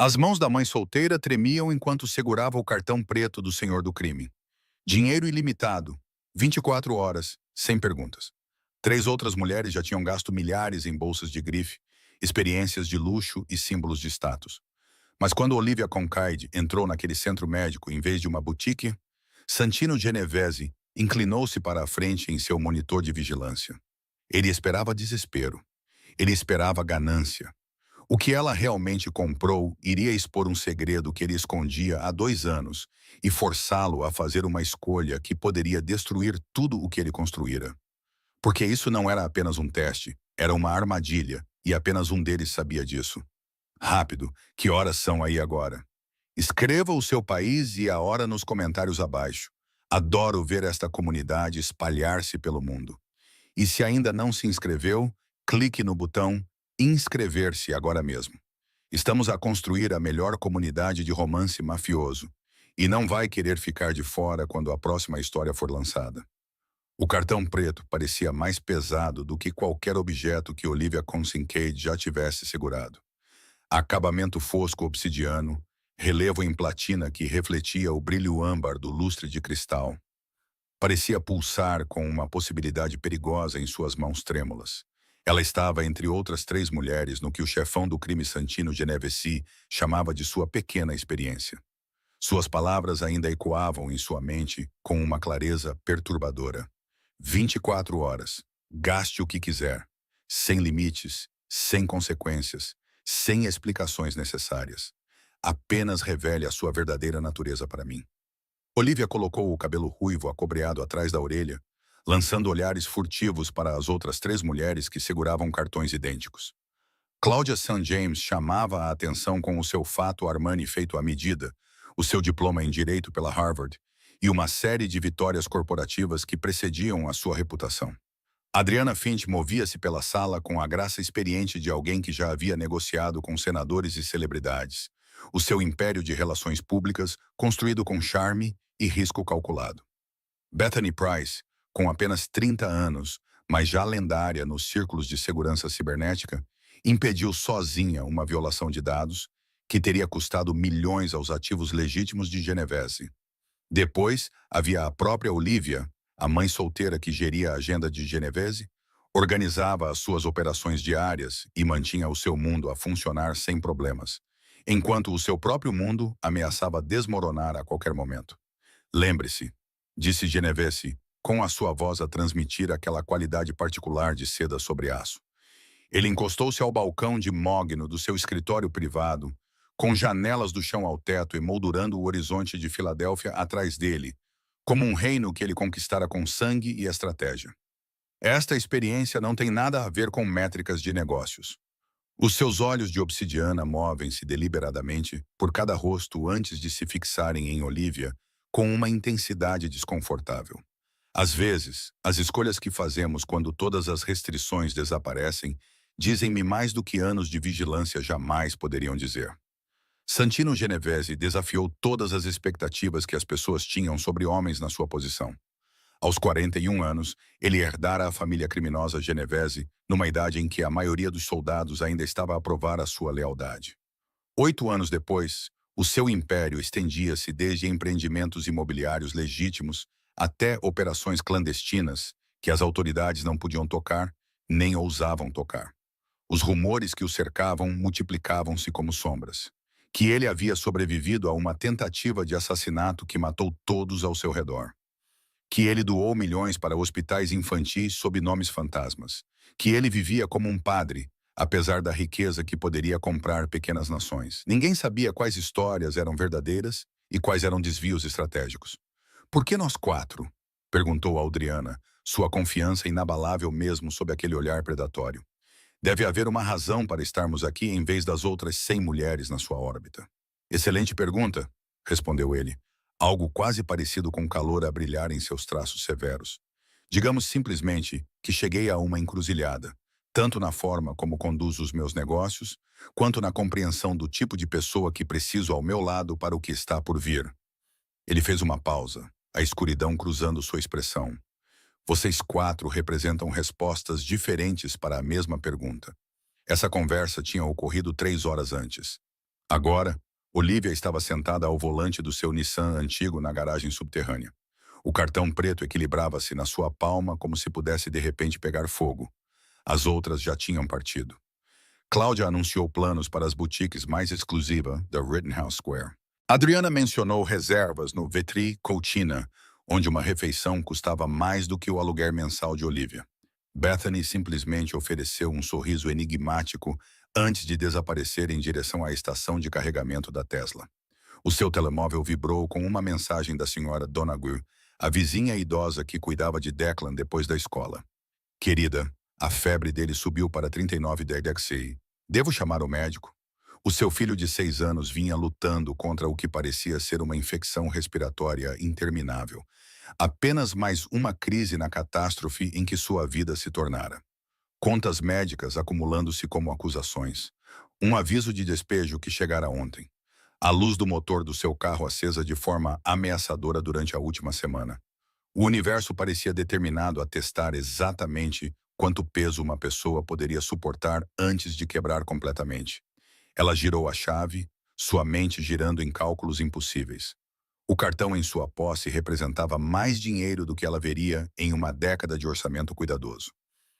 As mãos da mãe solteira tremiam enquanto segurava o cartão preto do senhor do crime. Dinheiro ilimitado, 24 horas, sem perguntas. Três outras mulheres já tinham gasto milhares em bolsas de grife, experiências de luxo e símbolos de status. Mas quando Olivia Concaide entrou naquele centro médico em vez de uma boutique, Santino Genovese inclinou-se para a frente em seu monitor de vigilância. Ele esperava desespero. Ele esperava ganância. O que ela realmente comprou iria expor um segredo que ele escondia há 2 anos e forçá-lo a fazer uma escolha que poderia destruir tudo o que ele construíra. Porque isso não era apenas um teste, era uma armadilha, e apenas um deles sabia disso. Rápido, que horas são aí agora? Escreva o seu país e a hora nos comentários abaixo. Adoro ver esta comunidade espalhar-se pelo mundo. E se ainda não se inscreveu, clique no botão inscrever-se agora mesmo. Estamos a construir a melhor comunidade de romance mafioso. E não vai querer ficar de fora quando a próxima história for lançada. O cartão preto parecia mais pesado do que qualquer objeto que Olivia Consincade já tivesse segurado. Acabamento fosco obsidiano, relevo em platina que refletia o brilho âmbar do lustre de cristal. Parecia pulsar com uma possibilidade perigosa em suas mãos trêmulas. Ela estava entre outras 3 mulheres no que o chefão do crime Santino Genovese chamava de sua pequena experiência. Suas palavras ainda ecoavam em sua mente com uma clareza perturbadora. 24 horas. Gaste o que quiser. Sem limites, sem consequências, sem explicações necessárias. Apenas revele a sua verdadeira natureza para mim. Olivia colocou o cabelo ruivo acobreado atrás da orelha, lançando olhares furtivos para as outras 3 mulheres que seguravam cartões idênticos. Claudia St. James chamava a atenção com o seu fato Armani feito à medida, o seu diploma em Direito pela Harvard e uma série de vitórias corporativas que precediam a sua reputação. Adriana Finch movia-se pela sala com a graça experiente de alguém que já havia negociado com senadores e celebridades, o seu império de relações públicas construído com charme e risco calculado. Bethany Price, com apenas 30 anos, mas já lendária nos círculos de segurança cibernética, impediu sozinha uma violação de dados que teria custado milhões aos ativos legítimos de Genovese. Depois, havia a própria Olivia, a mãe solteira que geria a agenda de Genovese, organizava as suas operações diárias e mantinha o seu mundo a funcionar sem problemas, enquanto o seu próprio mundo ameaçava desmoronar a qualquer momento. Lembre-se, disse Genovese, com a sua voz a transmitir aquela qualidade particular de seda sobre aço. Ele encostou-se ao balcão de mogno do seu escritório privado, com janelas do chão ao teto emoldurando o horizonte de Filadélfia atrás dele, como um reino que ele conquistara com sangue e estratégia. Esta experiência não tem nada a ver com métricas de negócios. Os seus olhos de obsidiana movem-se deliberadamente por cada rosto antes de se fixarem em Olivia com uma intensidade desconfortável. Às vezes, as escolhas que fazemos quando todas as restrições desaparecem dizem-me mais do que anos de vigilância jamais poderiam dizer. Santino Genovese desafiou todas as expectativas que as pessoas tinham sobre homens na sua posição. Aos 41 anos, ele herdara a família criminosa Genovese numa idade em que a maioria dos soldados ainda estava a provar a sua lealdade. 8 anos depois, o seu império estendia-se desde empreendimentos imobiliários legítimos até operações clandestinas que as autoridades não podiam tocar nem ousavam tocar. Os rumores que o cercavam multiplicavam-se como sombras. Que ele havia sobrevivido a uma tentativa de assassinato que matou todos ao seu redor. Que ele doou milhões para hospitais infantis sob nomes fantasmas. Que ele vivia como um padre, apesar da riqueza que poderia comprar pequenas nações. Ninguém sabia quais histórias eram verdadeiras e quais eram desvios estratégicos. «Por que nós 4?» perguntou Adriana, sua confiança inabalável mesmo sob aquele olhar predatório. Deve haver uma razão para estarmos aqui em vez das outras 100 mulheres na sua órbita. Excelente pergunta, respondeu ele, algo quase parecido com calor a brilhar em seus traços severos. Digamos simplesmente que cheguei a uma encruzilhada, tanto na forma como conduzo os meus negócios, quanto na compreensão do tipo de pessoa que preciso ao meu lado para o que está por vir. Ele fez uma pausa, a escuridão cruzando sua expressão. Vocês 4 representam respostas diferentes para a mesma pergunta. Essa conversa tinha ocorrido 3 horas antes. Agora, Olivia estava sentada ao volante do seu Nissan antigo na garagem subterrânea. O cartão preto equilibrava-se na sua palma como se pudesse de repente pegar fogo. As outras já tinham partido. Cláudia anunciou planos para as boutiques mais exclusivas da Rittenhouse Square. Adriana mencionou reservas no Vetri Coutina, onde uma refeição custava mais do que o aluguer mensal de Olivia. Bethany simplesmente ofereceu um sorriso enigmático antes de desaparecer em direção à estação de carregamento da Tesla. O seu telemóvel vibrou com uma mensagem da senhora Donoghue, a vizinha idosa que cuidava de Declan depois da escola. Querida, a febre dele subiu para 39,6. Devo chamar o médico? O seu filho de 6 anos vinha lutando contra o que parecia ser uma infecção respiratória interminável. Apenas mais uma crise na catástrofe em que sua vida se tornara. Contas médicas acumulando-se como acusações. Um aviso de despejo que chegara ontem. A luz do motor do seu carro acesa de forma ameaçadora durante a última semana. O universo parecia determinado a testar exatamente quanto peso uma pessoa poderia suportar antes de quebrar completamente. Ela girou a chave, sua mente girando em cálculos impossíveis. O cartão em sua posse representava mais dinheiro do que ela veria em uma década de orçamento cuidadoso.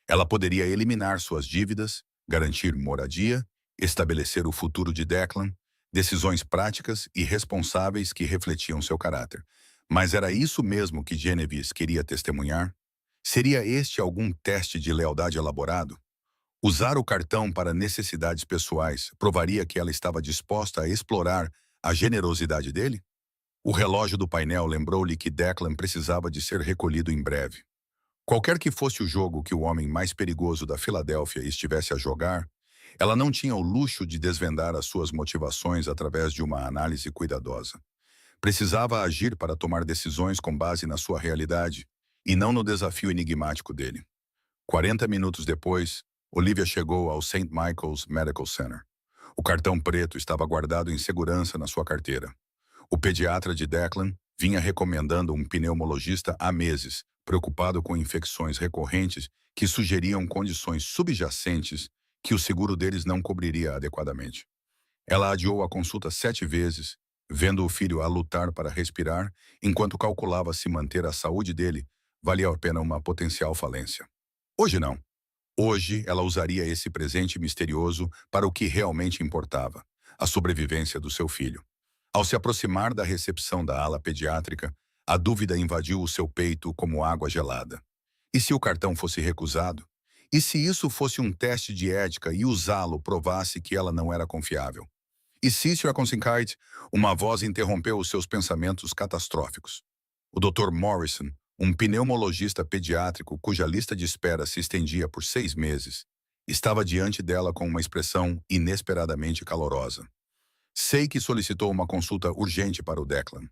Ela poderia eliminar suas dívidas, garantir moradia, estabelecer o futuro de Declan, decisões práticas e responsáveis que refletiam seu caráter. Mas era isso mesmo que Genevieve queria testemunhar? Seria este algum teste de lealdade elaborado? Usar o cartão para necessidades pessoais provaria que ela estava disposta a explorar a generosidade dele? O relógio do painel lembrou-lhe que Declan precisava de ser recolhido em breve. Qualquer que fosse o jogo que o homem mais perigoso da Filadélfia estivesse a jogar, ela não tinha o luxo de desvendar as suas motivações através de uma análise cuidadosa. Precisava agir para tomar decisões com base na sua realidade e não no desafio enigmático dele. 40 minutos depois, Olivia chegou ao St. Michael's Medical Center. O cartão preto estava guardado em segurança na sua carteira. O pediatra de Declan vinha recomendando um pneumologista há meses, preocupado com infecções recorrentes que sugeriam condições subjacentes que o seguro deles não cobriria adequadamente. Ela adiou a consulta 7 vezes, vendo o filho a lutar para respirar, enquanto calculava se manter a saúde dele valia a pena uma potencial falência. Hoje não. Hoje ela usaria esse presente misterioso para o que realmente importava, a sobrevivência do seu filho. Ao se aproximar da recepção da ala pediátrica, a dúvida invadiu o seu peito como água gelada. E se o cartão fosse recusado? E se isso fosse um teste de ética e usá-lo provasse que ela não era confiável? E se, Sra. Consinkite, uma voz interrompeu os seus pensamentos catastróficos. O Dr. Morrison, um pneumologista pediátrico cuja lista de espera se estendia por 6 meses, estava diante dela com uma expressão inesperadamente calorosa. Sei que solicitou uma consulta urgente para o Declan.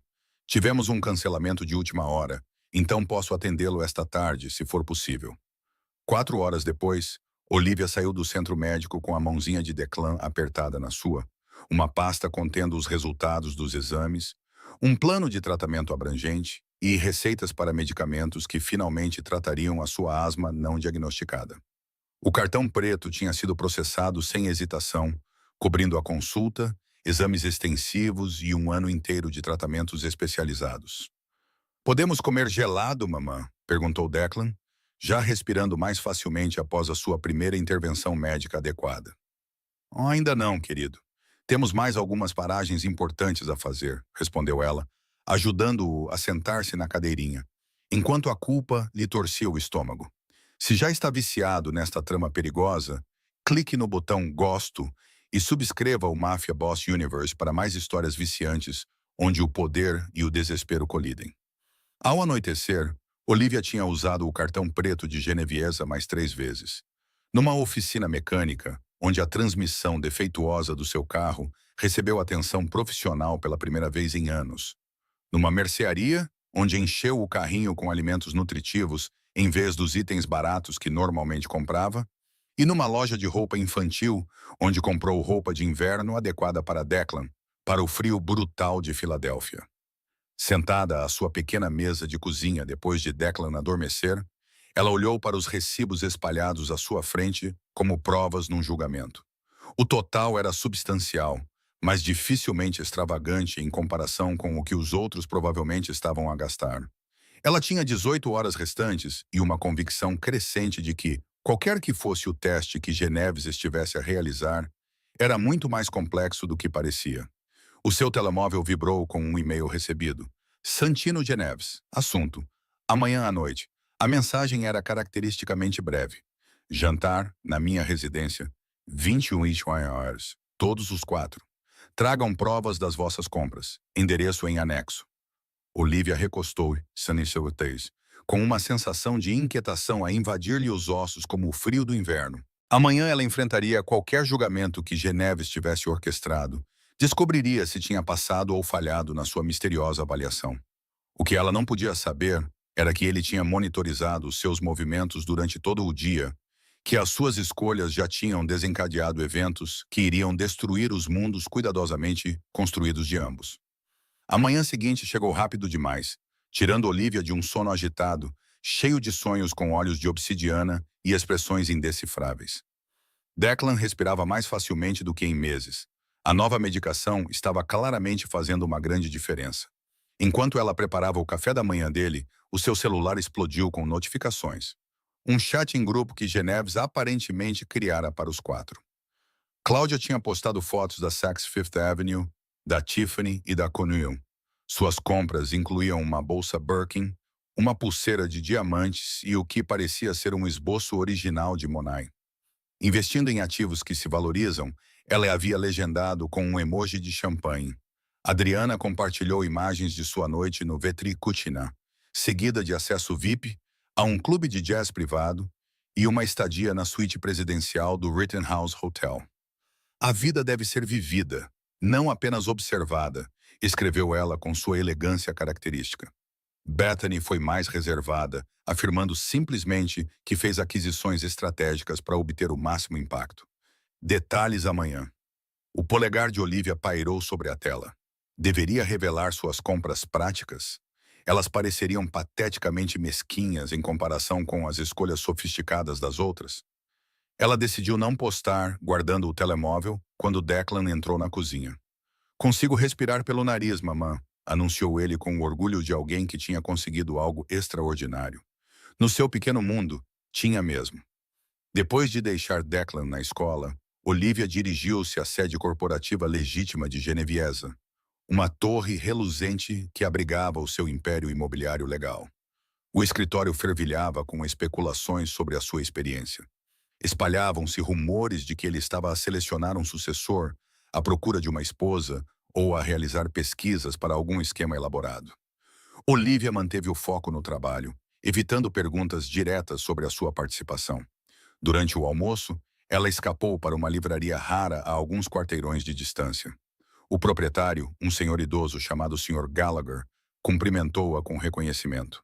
Tivemos um cancelamento de última hora, então posso atendê-lo esta tarde, se for possível. 4 horas depois, Olivia saiu do centro médico com a mãozinha de Declan apertada na sua, uma pasta contendo os resultados dos exames, um plano de tratamento abrangente e receitas para medicamentos que finalmente tratariam a sua asma não diagnosticada. O cartão preto tinha sido processado sem hesitação, cobrindo a consulta, exames extensivos e um ano inteiro de tratamentos especializados. "Podemos comer gelado, mamã?" perguntou Declan, já respirando mais facilmente após a sua primeira intervenção médica adequada. "Oh, ainda não, querido. Temos mais algumas paragens importantes a fazer", respondeu ela, ajudando-o a sentar-se na cadeirinha, enquanto a culpa lhe torcia o estômago. Se já está viciado nesta trama perigosa, clique no botão "Gosto" e subscreva o Mafia Boss Universe para mais histórias viciantes, onde o poder e o desespero colidem. Ao anoitecer, Olivia tinha usado o cartão preto de Genevieve mais 3 vezes. Numa oficina mecânica, onde a transmissão defeituosa do seu carro recebeu atenção profissional pela primeira vez em anos. Numa mercearia, onde encheu o carrinho com alimentos nutritivos em vez dos itens baratos que normalmente comprava, e numa loja de roupa infantil, onde comprou roupa de inverno adequada para Declan, para o frio brutal de Filadélfia. Sentada à sua pequena mesa de cozinha depois de Declan adormecer, ela olhou para os recibos espalhados à sua frente como provas num julgamento. O total era substancial, mas dificilmente extravagante em comparação com o que os outros provavelmente estavam a gastar. Ela tinha 18 horas restantes e uma convicção crescente de que, qualquer que fosse o teste que Geneves estivesse a realizar, era muito mais complexo do que parecia. O seu telemóvel vibrou com um e-mail recebido. Santino Geneves. Assunto. Amanhã à noite. A mensagem era caracteristicamente breve. Jantar, na minha residência. 21 horas. Todos os 4. Tragam provas das vossas compras. Endereço em anexo. Olivia recostou-se, com uma sensação de inquietação a invadir-lhe os ossos como o frio do inverno. Amanhã ela enfrentaria qualquer julgamento que Geneves tivesse orquestrado. Descobriria se tinha passado ou falhado na sua misteriosa avaliação. O que ela não podia saber era que ele tinha monitorizado os seus movimentos durante todo o dia, que as suas escolhas já tinham desencadeado eventos que iriam destruir os mundos cuidadosamente construídos de ambos. A manhã seguinte chegou rápido demais, tirando Olivia de um sono agitado, cheio de sonhos com olhos de obsidiana e expressões indecifráveis. Declan respirava mais facilmente do que em meses. A nova medicação estava claramente fazendo uma grande diferença. Enquanto ela preparava o café da manhã dele, o seu celular explodiu com notificações. Um chat em grupo que Geneves aparentemente criara para os 4. Cláudia tinha postado fotos da Saks Fifth Avenue, da Tiffany e da Cornell. Suas compras incluíam uma bolsa Birkin, uma pulseira de diamantes e o que parecia ser um esboço original de Monai. Investindo em ativos que se valorizam, ela havia legendado com um emoji de champanhe. Adriana compartilhou imagens de sua noite no Vetri Cucina, seguida de acesso VIP a um clube de jazz privado e uma estadia na suíte presidencial do Rittenhouse Hotel. A vida deve ser vivida, não apenas observada, escreveu ela com sua elegância característica. Bethany foi mais reservada, afirmando simplesmente que fez aquisições estratégicas para obter o máximo impacto. Detalhes amanhã. O polegar de Olivia pairou sobre a tela. Deveria revelar suas compras práticas? Elas pareceriam pateticamente mesquinhas em comparação com as escolhas sofisticadas das outras. Ela decidiu não postar, guardando o telemóvel, quando Declan entrou na cozinha. Consigo respirar pelo nariz, mamã, anunciou ele com o orgulho de alguém que tinha conseguido algo extraordinário. No seu pequeno mundo, tinha mesmo. Depois de deixar Declan na escola, Olivia dirigiu-se à sede corporativa legítima de Geneviesa, uma torre reluzente que abrigava o seu império imobiliário legal. O escritório fervilhava com especulações sobre a sua experiência. Espalhavam-se rumores de que ele estava a selecionar um sucessor, à procura de uma esposa ou a realizar pesquisas para algum esquema elaborado. Olivia manteve o foco no trabalho, evitando perguntas diretas sobre a sua participação. Durante o almoço, ela escapou para uma livraria rara a alguns quarteirões de distância. O proprietário, um senhor idoso chamado Sr. Gallagher, cumprimentou-a com reconhecimento.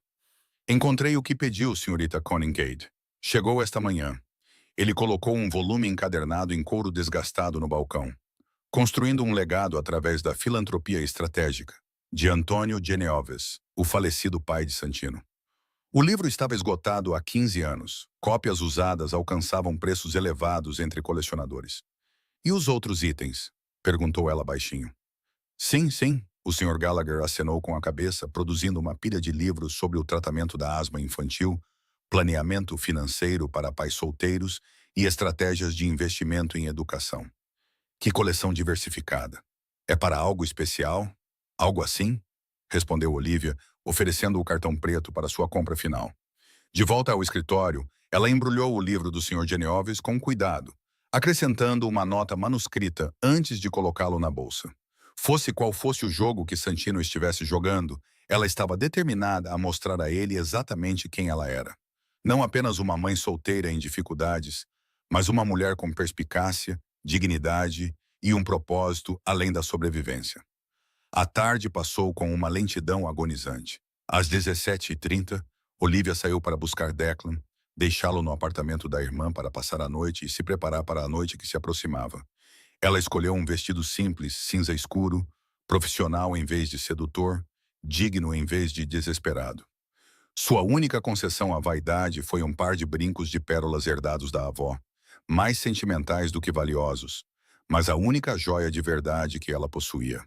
Encontrei o que pediu, senhorita Coningate. Chegou esta manhã. Ele colocou um volume encadernado em couro desgastado no balcão. Construindo um legado através da filantropia estratégica, de Antônio Geneoves, o falecido pai de Santino. O livro estava esgotado há 15 anos. Cópias usadas alcançavam preços elevados entre colecionadores. E os outros itens? Perguntou ela baixinho. Sim, sim, o Sr. Gallagher acenou com a cabeça, produzindo uma pilha de livros sobre o tratamento da asma infantil, planeamento financeiro para pais solteiros e estratégias de investimento em educação. Que coleção diversificada. É para algo especial? Algo assim? Respondeu Olivia, oferecendo o cartão preto para sua compra final. De volta ao escritório, ela embrulhou o livro do Sr. Geneoves com cuidado, acrescentando uma nota manuscrita antes de colocá-lo na bolsa. Fosse qual fosse o jogo que Santino estivesse jogando, ela estava determinada a mostrar a ele exatamente quem ela era. Não apenas uma mãe solteira em dificuldades, mas uma mulher com perspicácia, dignidade e um propósito além da sobrevivência. A tarde passou com uma lentidão agonizante. Às 17h30, Olivia saiu para buscar Declan, deixá-lo no apartamento da irmã para passar a noite e se preparar para a noite que se aproximava. Ela escolheu um vestido simples, cinza escuro, profissional em vez de sedutor, digno em vez de desesperado. Sua única concessão à vaidade foi um par de brincos de pérolas herdados da avó, mais sentimentais do que valiosos, mas a única joia de verdade que ela possuía.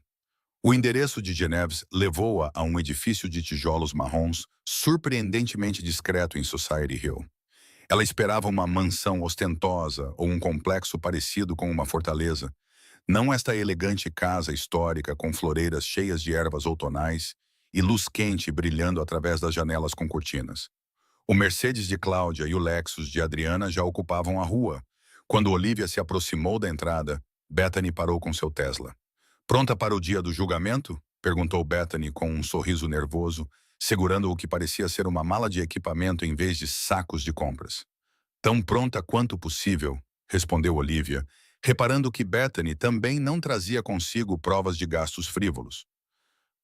O endereço de Genevieve levou-a a um edifício de tijolos marrons, surpreendentemente discreto em Society Hill. Ela esperava uma mansão ostentosa ou um complexo parecido com uma fortaleza, não esta elegante casa histórica com floreiras cheias de ervas outonais e luz quente brilhando através das janelas com cortinas. O Mercedes de Cláudia e o Lexus de Adriana já ocupavam a rua. Quando Olivia se aproximou da entrada, Bethany parou com seu Tesla. "Pronta para o dia do julgamento?" perguntou Bethany com um sorriso nervoso, segurando o que parecia ser uma mala de equipamento em vez de sacos de compras. "Tão pronta quanto possível", respondeu Olivia, reparando que Bethany também não trazia consigo provas de gastos frívolos.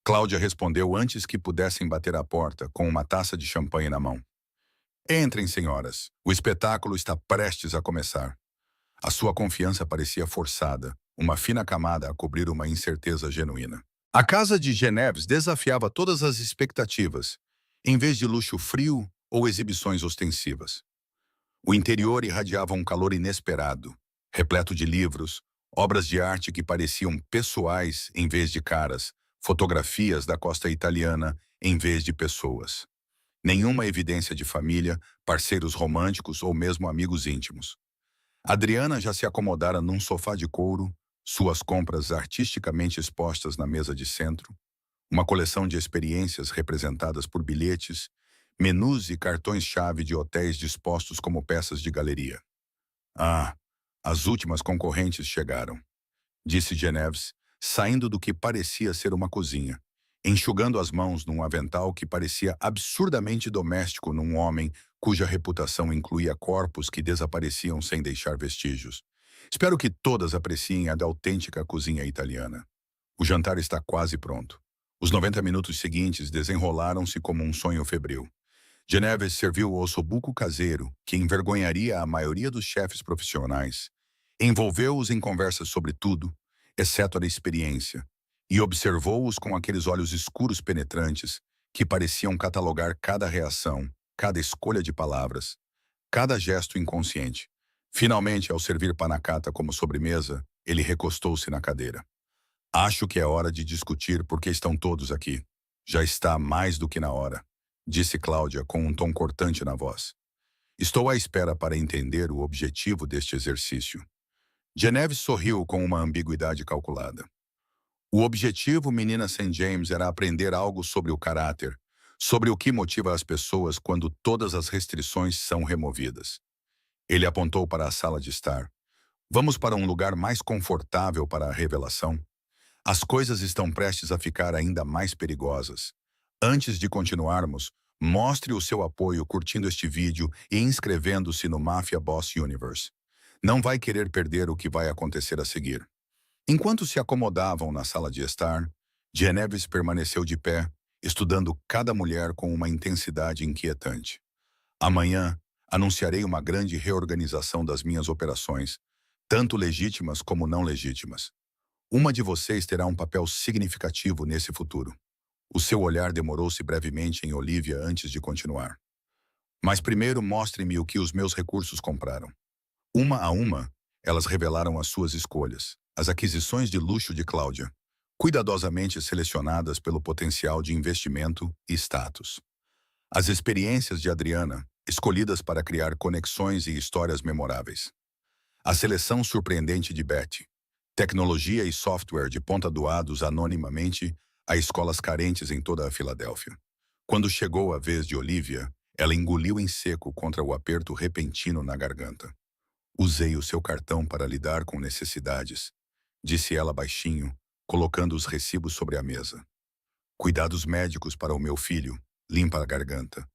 Cláudia respondeu antes que pudessem bater à porta, com uma taça de champanhe na mão. "Entrem, senhoras. O espetáculo está prestes a começar." A sua confiança parecia forçada, uma fina camada a cobrir uma incerteza genuína. A casa de Genevieve desafiava todas as expectativas, em vez de luxo frio ou exibições ostensivas. O interior irradiava um calor inesperado, repleto de livros, obras de arte que pareciam pessoais em vez de caras, fotografias da costa italiana em vez de pessoas. Nenhuma evidência de família, parceiros românticos ou mesmo amigos íntimos. Adriana já se acomodara num sofá de couro, suas compras artisticamente expostas na mesa de centro, uma coleção de experiências representadas por bilhetes, menus e cartões-chave de hotéis dispostos como peças de galeria. "Ah, as últimas concorrentes chegaram", disse Genevieve, saindo do que parecia ser uma cozinha, enxugando as mãos num avental que parecia absurdamente doméstico num homem cuja reputação incluía corpos que desapareciam sem deixar vestígios. "Espero que todas apreciem a da autêntica cozinha italiana. O jantar está quase pronto." Os 90 minutos seguintes desenrolaram-se como um sonho febril. Genevieve serviu o ossobuco caseiro, que envergonharia a maioria dos chefes profissionais. Envolveu-os em conversas sobre tudo, exceto a da experiência, e observou-os com aqueles olhos escuros penetrantes que pareciam catalogar cada reação, cada escolha de palavras, cada gesto inconsciente. Finalmente, ao servir panacata como sobremesa, ele recostou-se na cadeira. "Acho que é hora de discutir por que estão todos aqui. Já está mais do que na hora", disse Cláudia com um tom cortante na voz. "Estou à espera para entender o objetivo deste exercício." Genevieve sorriu com uma ambiguidade calculada. O objetivo, menina St. James, era aprender algo sobre o caráter, sobre o que motiva as pessoas quando todas as restrições são removidas. Ele apontou para a sala de estar. "Vamos para um lugar mais confortável para a revelação. As coisas estão prestes a ficar ainda mais perigosas. Antes de continuarmos, mostre o seu apoio curtindo este vídeo e inscrevendo-se no Mafia Boss Universe. Não vai querer perder o que vai acontecer a seguir." Enquanto se acomodavam na sala de estar, Genevieve permaneceu de pé, estudando cada mulher com uma intensidade inquietante. "Amanhã, anunciarei uma grande reorganização das minhas operações, tanto legítimas como não legítimas. Uma de vocês terá um papel significativo nesse futuro." O seu olhar demorou-se brevemente em Olivia antes de continuar. "Mas primeiro mostre-me o que os meus recursos compraram." Uma a uma, elas revelaram as suas escolhas, as aquisições de luxo de Cláudia, cuidadosamente selecionadas pelo potencial de investimento e status. As experiências de Adriana, escolhidas para criar conexões e histórias memoráveis. A seleção surpreendente de Betty, tecnologia e software de ponta doados anonimamente a escolas carentes em toda a Filadélfia. Quando chegou a vez de Olivia, ela engoliu em seco contra o aperto repentino na garganta. "Usei o seu cartão para lidar com necessidades", disse ela baixinho, colocando os recibos sobre a mesa. "Cuidados médicos para o meu filho, limpa a garganta.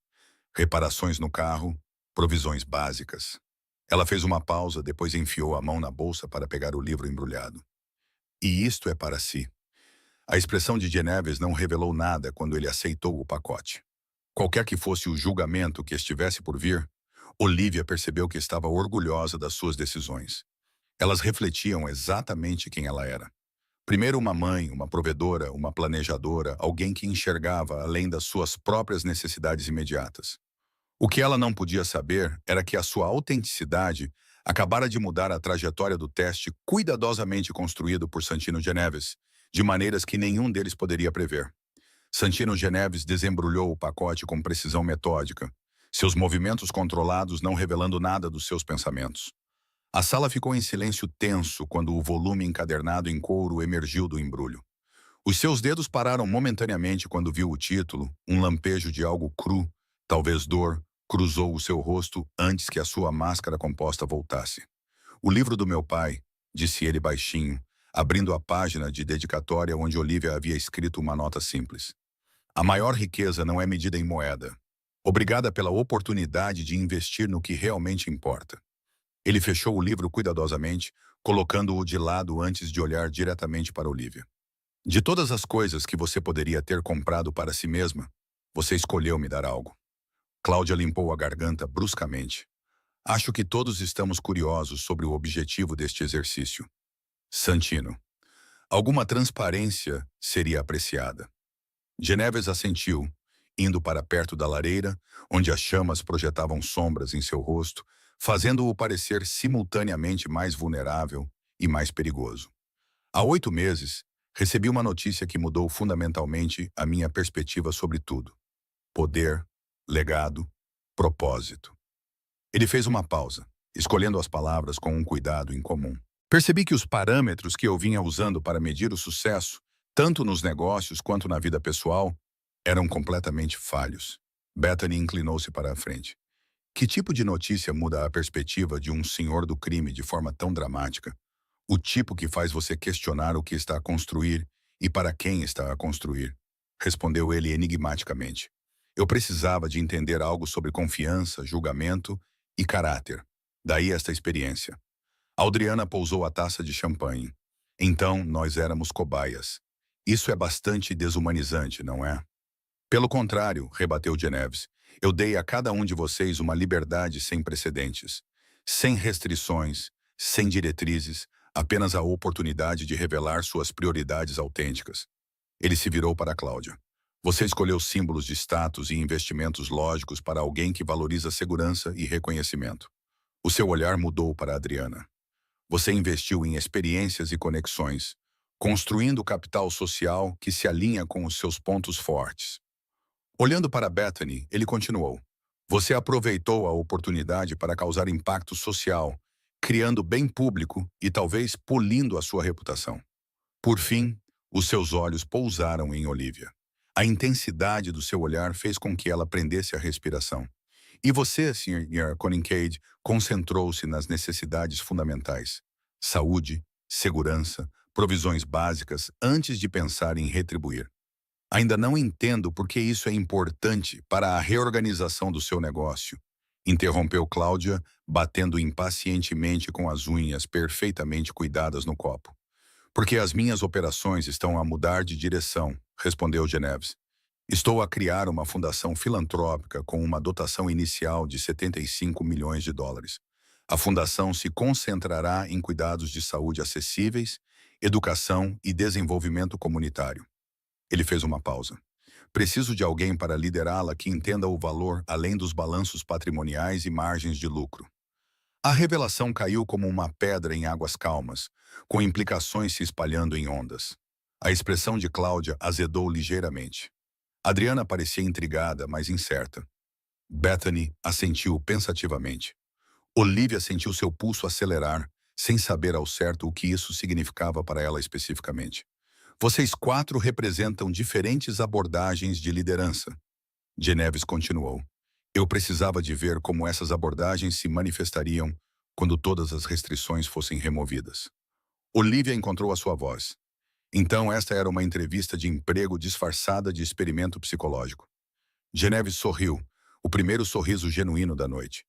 Reparações no carro, provisões básicas." Ela fez uma pausa, depois enfiou a mão na bolsa para pegar o livro embrulhado. "E isto é para si." A expressão de Genevieve não revelou nada quando ele aceitou o pacote. Qualquer que fosse o julgamento que estivesse por vir, Olivia percebeu que estava orgulhosa das suas decisões. Elas refletiam exatamente quem ela era. Primeiro, uma mãe, uma provedora, uma planejadora, alguém que enxergava além das suas próprias necessidades imediatas. O que ela não podia saber era que a sua autenticidade Acabara de mudar a trajetória do teste cuidadosamente construído por Santino Geneves, de maneiras que nenhum deles poderia prever. Santino Geneves desembrulhou o pacote com precisão metódica, seus movimentos controlados não revelando nada dos seus pensamentos. A sala ficou em silêncio tenso quando o volume encadernado em couro emergiu do embrulho. Os seus dedos pararam momentaneamente quando viu o título, um lampejo de algo cru, talvez dor, cruzou o seu rosto antes que a sua máscara composta voltasse. O livro do meu pai, disse ele baixinho, abrindo a página de dedicatória onde Olivia havia escrito uma nota simples. A maior riqueza não é medida em moeda. Obrigada pela oportunidade de investir no que realmente importa. Ele fechou o livro cuidadosamente, colocando-o de lado antes de olhar diretamente para Olivia. De todas as coisas que você poderia ter comprado para si mesma, você escolheu me dar algo. Cláudia limpou a garganta bruscamente. Acho que todos estamos curiosos sobre o objetivo deste exercício. Santino. Alguma transparência seria apreciada. Geneves assentiu, indo para perto da lareira, onde as chamas projetavam sombras em seu rosto, fazendo-o parecer simultaneamente mais vulnerável e mais perigoso. Há 8 meses, recebi uma notícia que mudou fundamentalmente a minha perspectiva sobre tudo. Poder, legado, propósito. Ele fez uma pausa, escolhendo as palavras com um cuidado incomum. Percebi que os parâmetros que eu vinha usando para medir o sucesso, tanto nos negócios quanto na vida pessoal, eram completamente falhos. Bethany inclinou-se para a frente. Que tipo de notícia muda a perspectiva de um senhor do crime de forma tão dramática? O tipo que faz você questionar o que está a construir e para quem está a construir, respondeu ele enigmaticamente. Eu precisava de entender algo sobre confiança, julgamento e caráter. Daí esta experiência. Adriana pousou a taça de champanhe. Então, nós éramos cobaias. Isso é bastante desumanizante, não é? Pelo contrário, rebateu Geneves, eu dei a cada um de vocês uma liberdade sem precedentes. Sem restrições, sem diretrizes, apenas a oportunidade de revelar suas prioridades autênticas. Ele se virou para Cláudia. Você escolheu símbolos de status e investimentos lógicos para alguém que valoriza segurança e reconhecimento. O seu olhar mudou para Adriana. Você investiu em experiências e conexões, construindo capital social que se alinha com os seus pontos fortes. Olhando para Bethany, ele continuou. Você aproveitou a oportunidade para causar impacto social, criando bem público e talvez polindo a sua reputação. Por fim, os seus olhos pousaram em Olivia. A intensidade do seu olhar fez com que ela prendesse a respiração. E você, Sr. Conincade, concentrou-se nas necessidades fundamentais. Saúde, segurança, provisões básicas, antes de pensar em retribuir. Ainda não entendo por que isso é importante para a reorganização do seu negócio, interrompeu Cláudia, batendo impacientemente com as unhas perfeitamente cuidadas no copo. Porque as minhas operações estão a mudar de direção, respondeu Geneves. Estou a criar uma fundação filantrópica com uma dotação inicial de 75 milhões de dólares. A fundação se concentrará em cuidados de saúde acessíveis, educação e desenvolvimento comunitário. Ele fez uma pausa. Preciso de alguém para liderá-la que entenda o valor além dos balanços patrimoniais e margens de lucro. A revelação caiu como uma pedra em águas calmas, com implicações se espalhando em ondas. A expressão de Cláudia azedou ligeiramente. Adriana parecia intrigada, mas incerta. Bethany assentiu pensativamente. Olivia sentiu seu pulso acelerar, sem saber ao certo o que isso significava para ela especificamente. Vocês 4 representam diferentes abordagens de liderança. Geneves continuou. Eu precisava de ver como essas abordagens se manifestariam quando todas as restrições fossem removidas. Olivia encontrou a sua voz. Então esta era uma entrevista de emprego disfarçada de experimento psicológico. Geneves sorriu, o primeiro sorriso genuíno da noite.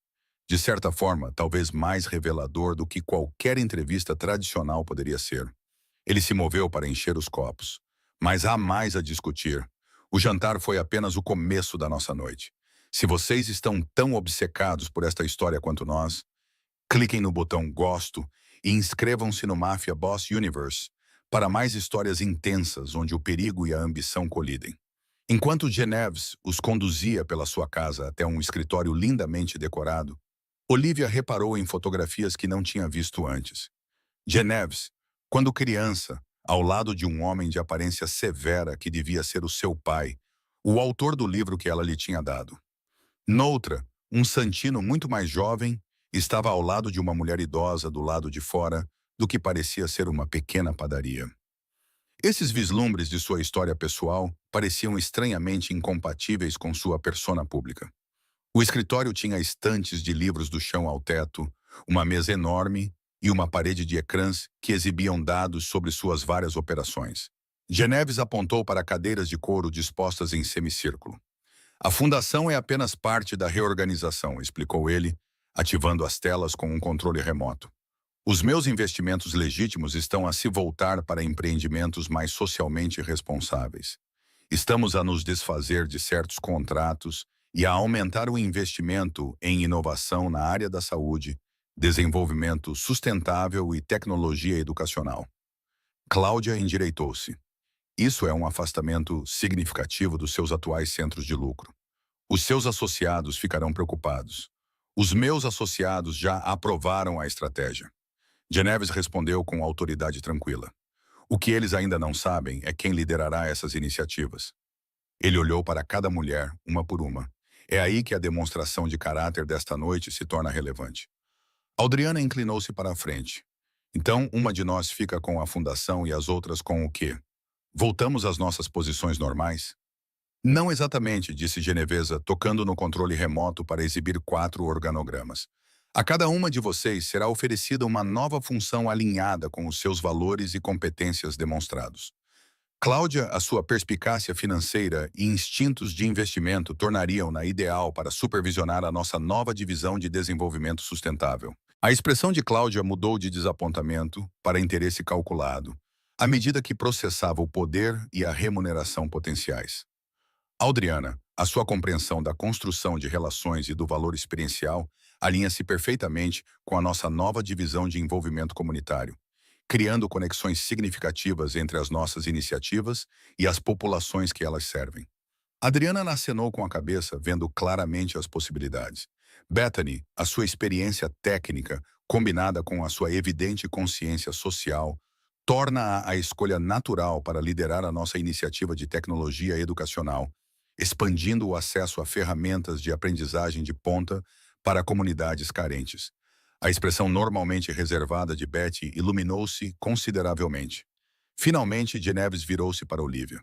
De certa forma, talvez mais revelador do que qualquer entrevista tradicional poderia ser. Ele se moveu para encher os copos. Mas há mais a discutir. O jantar foi apenas o começo da nossa noite. Se vocês estão tão obcecados por esta história quanto nós, cliquem no botão Gosto e inscrevam-se no Mafia Boss Universe para mais histórias intensas onde o perigo e a ambição colidem. Enquanto Geneves os conduzia pela sua casa até um escritório lindamente decorado, Olivia reparou em fotografias que não tinha visto antes. Genevieve, quando criança, ao lado de um homem de aparência severa que devia ser o seu pai, o autor do livro que ela lhe tinha dado. Noutra, um Santino muito mais jovem estava ao lado de uma mulher idosa do lado de fora do que parecia ser uma pequena padaria. Esses vislumbres de sua história pessoal pareciam estranhamente incompatíveis com sua persona pública. O escritório tinha estantes de livros do chão ao teto, uma mesa enorme e uma parede de ecrãs que exibiam dados sobre suas várias operações. Geneves apontou para cadeiras de couro dispostas em semicírculo. A fundação é apenas parte da reorganização, explicou ele, ativando as telas com um controle remoto. Os meus investimentos legítimos estão a se voltar para empreendimentos mais socialmente responsáveis. Estamos a nos desfazer de certos contratos e a aumentar o investimento em inovação na área da saúde, desenvolvimento sustentável e tecnologia educacional. Cláudia endireitou-se. Isso é um afastamento significativo dos seus atuais centros de lucro. Os seus associados ficarão preocupados. Os meus associados já aprovaram a estratégia. Geneves respondeu com autoridade tranquila. O que eles ainda não sabem é quem liderará essas iniciativas. Ele olhou para cada mulher, uma por uma. É aí que a demonstração de caráter desta noite se torna relevante. Audriana inclinou-se para a frente. Então, uma de nós fica com a fundação e as outras com o quê? Voltamos às nossas posições normais? Não exatamente, disse Genevesa, tocando no controle remoto para exibir 4 organogramas. A cada uma de vocês será oferecida uma nova função alinhada com os seus valores e competências demonstrados. Cláudia, a sua perspicácia financeira e instintos de investimento tornariam-na ideal para supervisionar a nossa nova divisão de desenvolvimento sustentável. A expressão de Cláudia mudou de desapontamento para interesse calculado, à medida que processava o poder e a remuneração potenciais. Audriana, a sua compreensão da construção de relações e do valor experiencial alinha-se perfeitamente com a nossa nova divisão de envolvimento comunitário, criando conexões significativas entre as nossas iniciativas e as populações que elas servem. Adriana acenou com a cabeça, vendo claramente as possibilidades. Bethany, a sua experiência técnica, combinada com a sua evidente consciência social, torna-a a escolha natural para liderar a nossa iniciativa de tecnologia educacional, expandindo o acesso a ferramentas de aprendizagem de ponta para comunidades carentes. A expressão normalmente reservada de Betty iluminou-se consideravelmente. Finalmente, Genevieve virou-se para Olivia.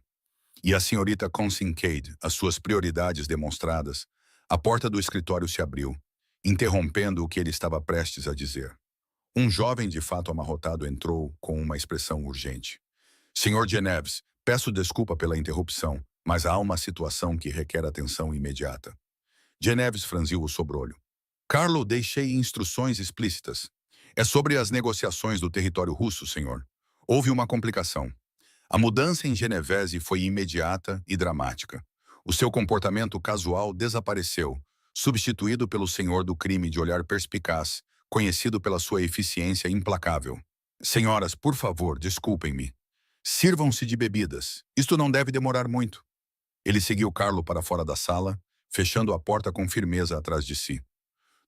E a senhorita Kincaid, as suas prioridades demonstradas, a porta do escritório se abriu, interrompendo o que ele estava prestes a dizer. Um jovem de fato amarrotado entrou com uma expressão urgente. Senhor Genevieve, peço desculpa pela interrupção, mas há uma situação que requer atenção imediata. Genevieve franziu o sobrolho. Carlo, deixei instruções explícitas. É sobre as negociações do território russo, senhor. Houve uma complicação. A mudança em Genovese foi imediata e dramática. O seu comportamento casual desapareceu, substituído pelo senhor do crime de olhar perspicaz, conhecido pela sua eficiência implacável. Senhoras, por favor, desculpem-me. Sirvam-se de bebidas. Isto não deve demorar muito. Ele seguiu Carlo para fora da sala, fechando a porta com firmeza atrás de si.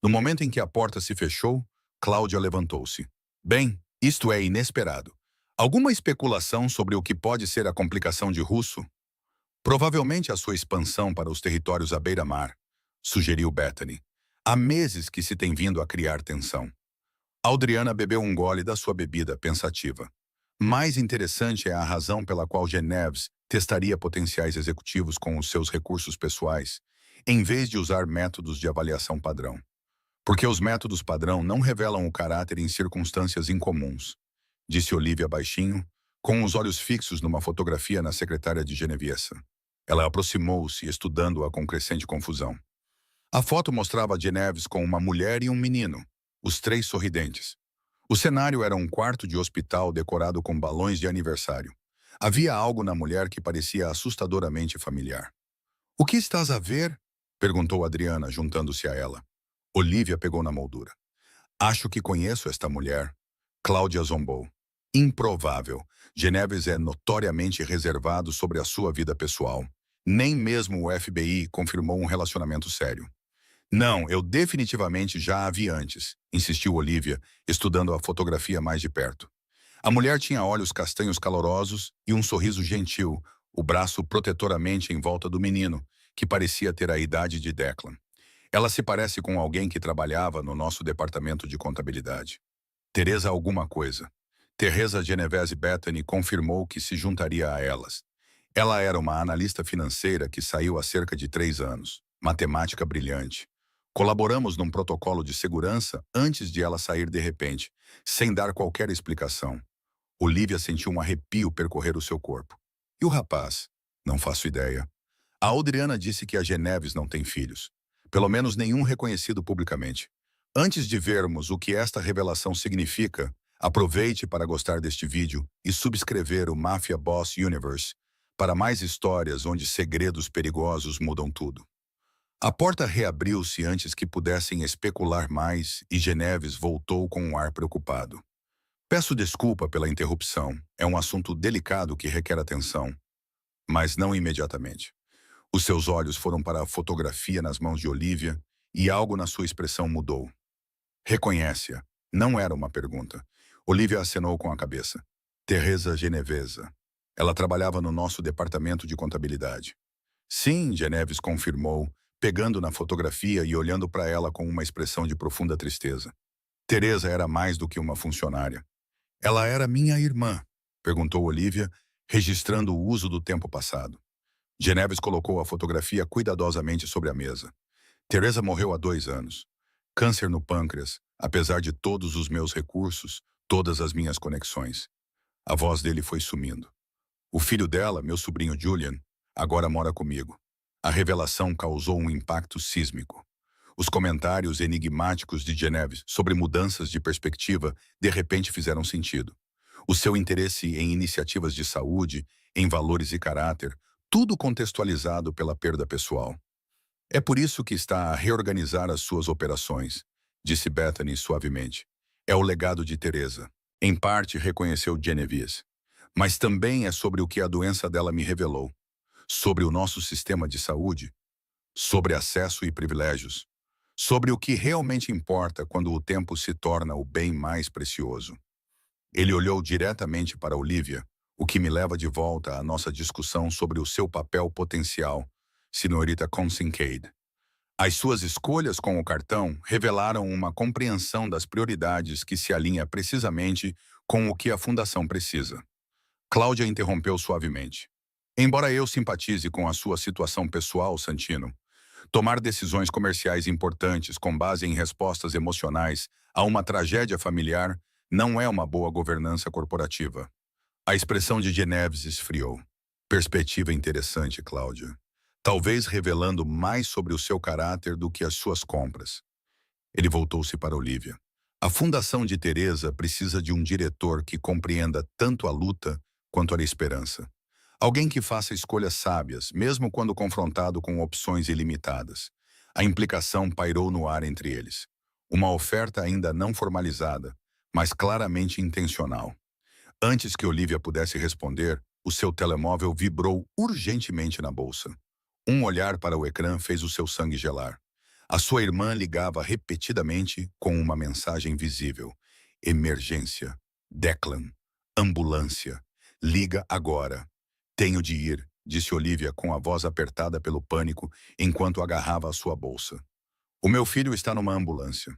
No momento em que a porta se fechou, Cláudia levantou-se. Bem, isto é inesperado. Alguma especulação sobre o que pode ser a complicação de russo? Provavelmente a sua expansão para os territórios à beira-mar, sugeriu Bethany. Há meses que se tem vindo a criar tensão. Audriana bebeu um gole da sua bebida, pensativa. Mais interessante é a razão pela qual Geneves testaria potenciais executivos com os seus recursos pessoais, em vez de usar métodos de avaliação padrão. Porque os métodos padrão não revelam o caráter em circunstâncias incomuns, disse Olivia baixinho, com os olhos fixos numa fotografia na secretária de Genevieve. Ela aproximou-se, estudando-a com crescente confusão. A foto mostrava Genevieve com uma mulher e um menino, os 3 sorridentes. O cenário era um quarto de hospital decorado com balões de aniversário. Havia algo na mulher que parecia assustadoramente familiar. O que estás a ver? Perguntou Adriana, juntando-se a ela. Olivia pegou na moldura. Acho que conheço esta mulher. Cláudia zombou. Improvável. Genevieve é notoriamente reservado sobre a sua vida pessoal. Nem mesmo o FBI confirmou um relacionamento sério. Não, eu definitivamente já a vi antes, insistiu Olivia, estudando a fotografia mais de perto. A mulher tinha olhos castanhos calorosos e um sorriso gentil, o braço protetoramente em volta do menino, que parecia ter a idade de Declan. Ela se parece com alguém que trabalhava no nosso departamento de contabilidade. Teresa alguma coisa. Teresa Genovese Bethany confirmou que se juntaria a elas. Ela era uma analista financeira que saiu há cerca de 3 anos. Matemática brilhante. Colaboramos num protocolo de segurança antes de ela sair de repente, sem dar qualquer explicação. Olivia sentiu um arrepio percorrer o seu corpo. E o rapaz? Não faço ideia. A Audriana disse que a Geneves não tem filhos. Pelo menos nenhum reconhecido publicamente. Antes de vermos o que esta revelação significa, aproveite para gostar deste vídeo e subscrever o Mafia Boss Universe para mais histórias onde segredos perigosos mudam tudo. A porta reabriu-se antes que pudessem especular mais e Geneves voltou com um ar preocupado. Peço desculpa pela interrupção. É um assunto delicado que requer atenção, mas não imediatamente. Os seus olhos foram para a fotografia nas mãos de Olivia e algo na sua expressão mudou. Reconhece-a. Não era uma pergunta. Olivia acenou com a cabeça. Teresa Genevesa. Ela trabalhava no nosso departamento de contabilidade. Sim, Geneves confirmou, pegando na fotografia e olhando para ela com uma expressão de profunda tristeza. Teresa era mais do que uma funcionária. Ela era minha irmã, perguntou Olivia, registrando o uso do tempo passado. Geneves colocou a fotografia cuidadosamente sobre a mesa. Teresa morreu há 2 anos. Câncer no pâncreas, apesar de todos os meus recursos, todas as minhas conexões. A voz dele foi sumindo. O filho dela, meu sobrinho Julian, agora mora comigo. A revelação causou um impacto sísmico. Os comentários enigmáticos de Geneves sobre mudanças de perspectiva de repente fizeram sentido. O seu interesse em iniciativas de saúde, em valores e caráter, tudo contextualizado pela perda pessoal. É por isso que está a reorganizar as suas operações, disse Bethany suavemente. É o legado de Teresa. Em parte, reconheceu Genevieve. Mas também é sobre o que a doença dela me revelou. Sobre o nosso sistema de saúde. Sobre acesso e privilégios. Sobre o que realmente importa quando o tempo se torna o bem mais precioso. Ele olhou diretamente para Olivia, o que me leva de volta à nossa discussão sobre o seu papel potencial, senhorita Kincaid. As suas escolhas com o cartão revelaram uma compreensão das prioridades que se alinha precisamente com o que a Fundação precisa. Cláudia interrompeu suavemente. Embora eu simpatize com a sua situação pessoal, Santino, tomar decisões comerciais importantes com base em respostas emocionais a uma tragédia familiar não é uma boa governança corporativa. A expressão de Geneves esfriou. Perspectiva interessante, Cláudia. Talvez revelando mais sobre o seu caráter do que as suas compras. Ele voltou-se para Olivia. A Fundação de Teresa precisa de um diretor que compreenda tanto a luta quanto a esperança. Alguém que faça escolhas sábias, mesmo quando confrontado com opções ilimitadas. A implicação pairou no ar entre eles. Uma oferta ainda não formalizada, mas claramente intencional. Antes que Olivia pudesse responder, o seu telemóvel vibrou urgentemente na bolsa. Um olhar para o ecrã fez o seu sangue gelar. A sua irmã ligava repetidamente com uma mensagem visível. Emergência. Declan. Ambulância. Liga agora. Tenho de ir, disse Olivia com a voz apertada pelo pânico enquanto agarrava a sua bolsa. O meu filho está numa ambulância.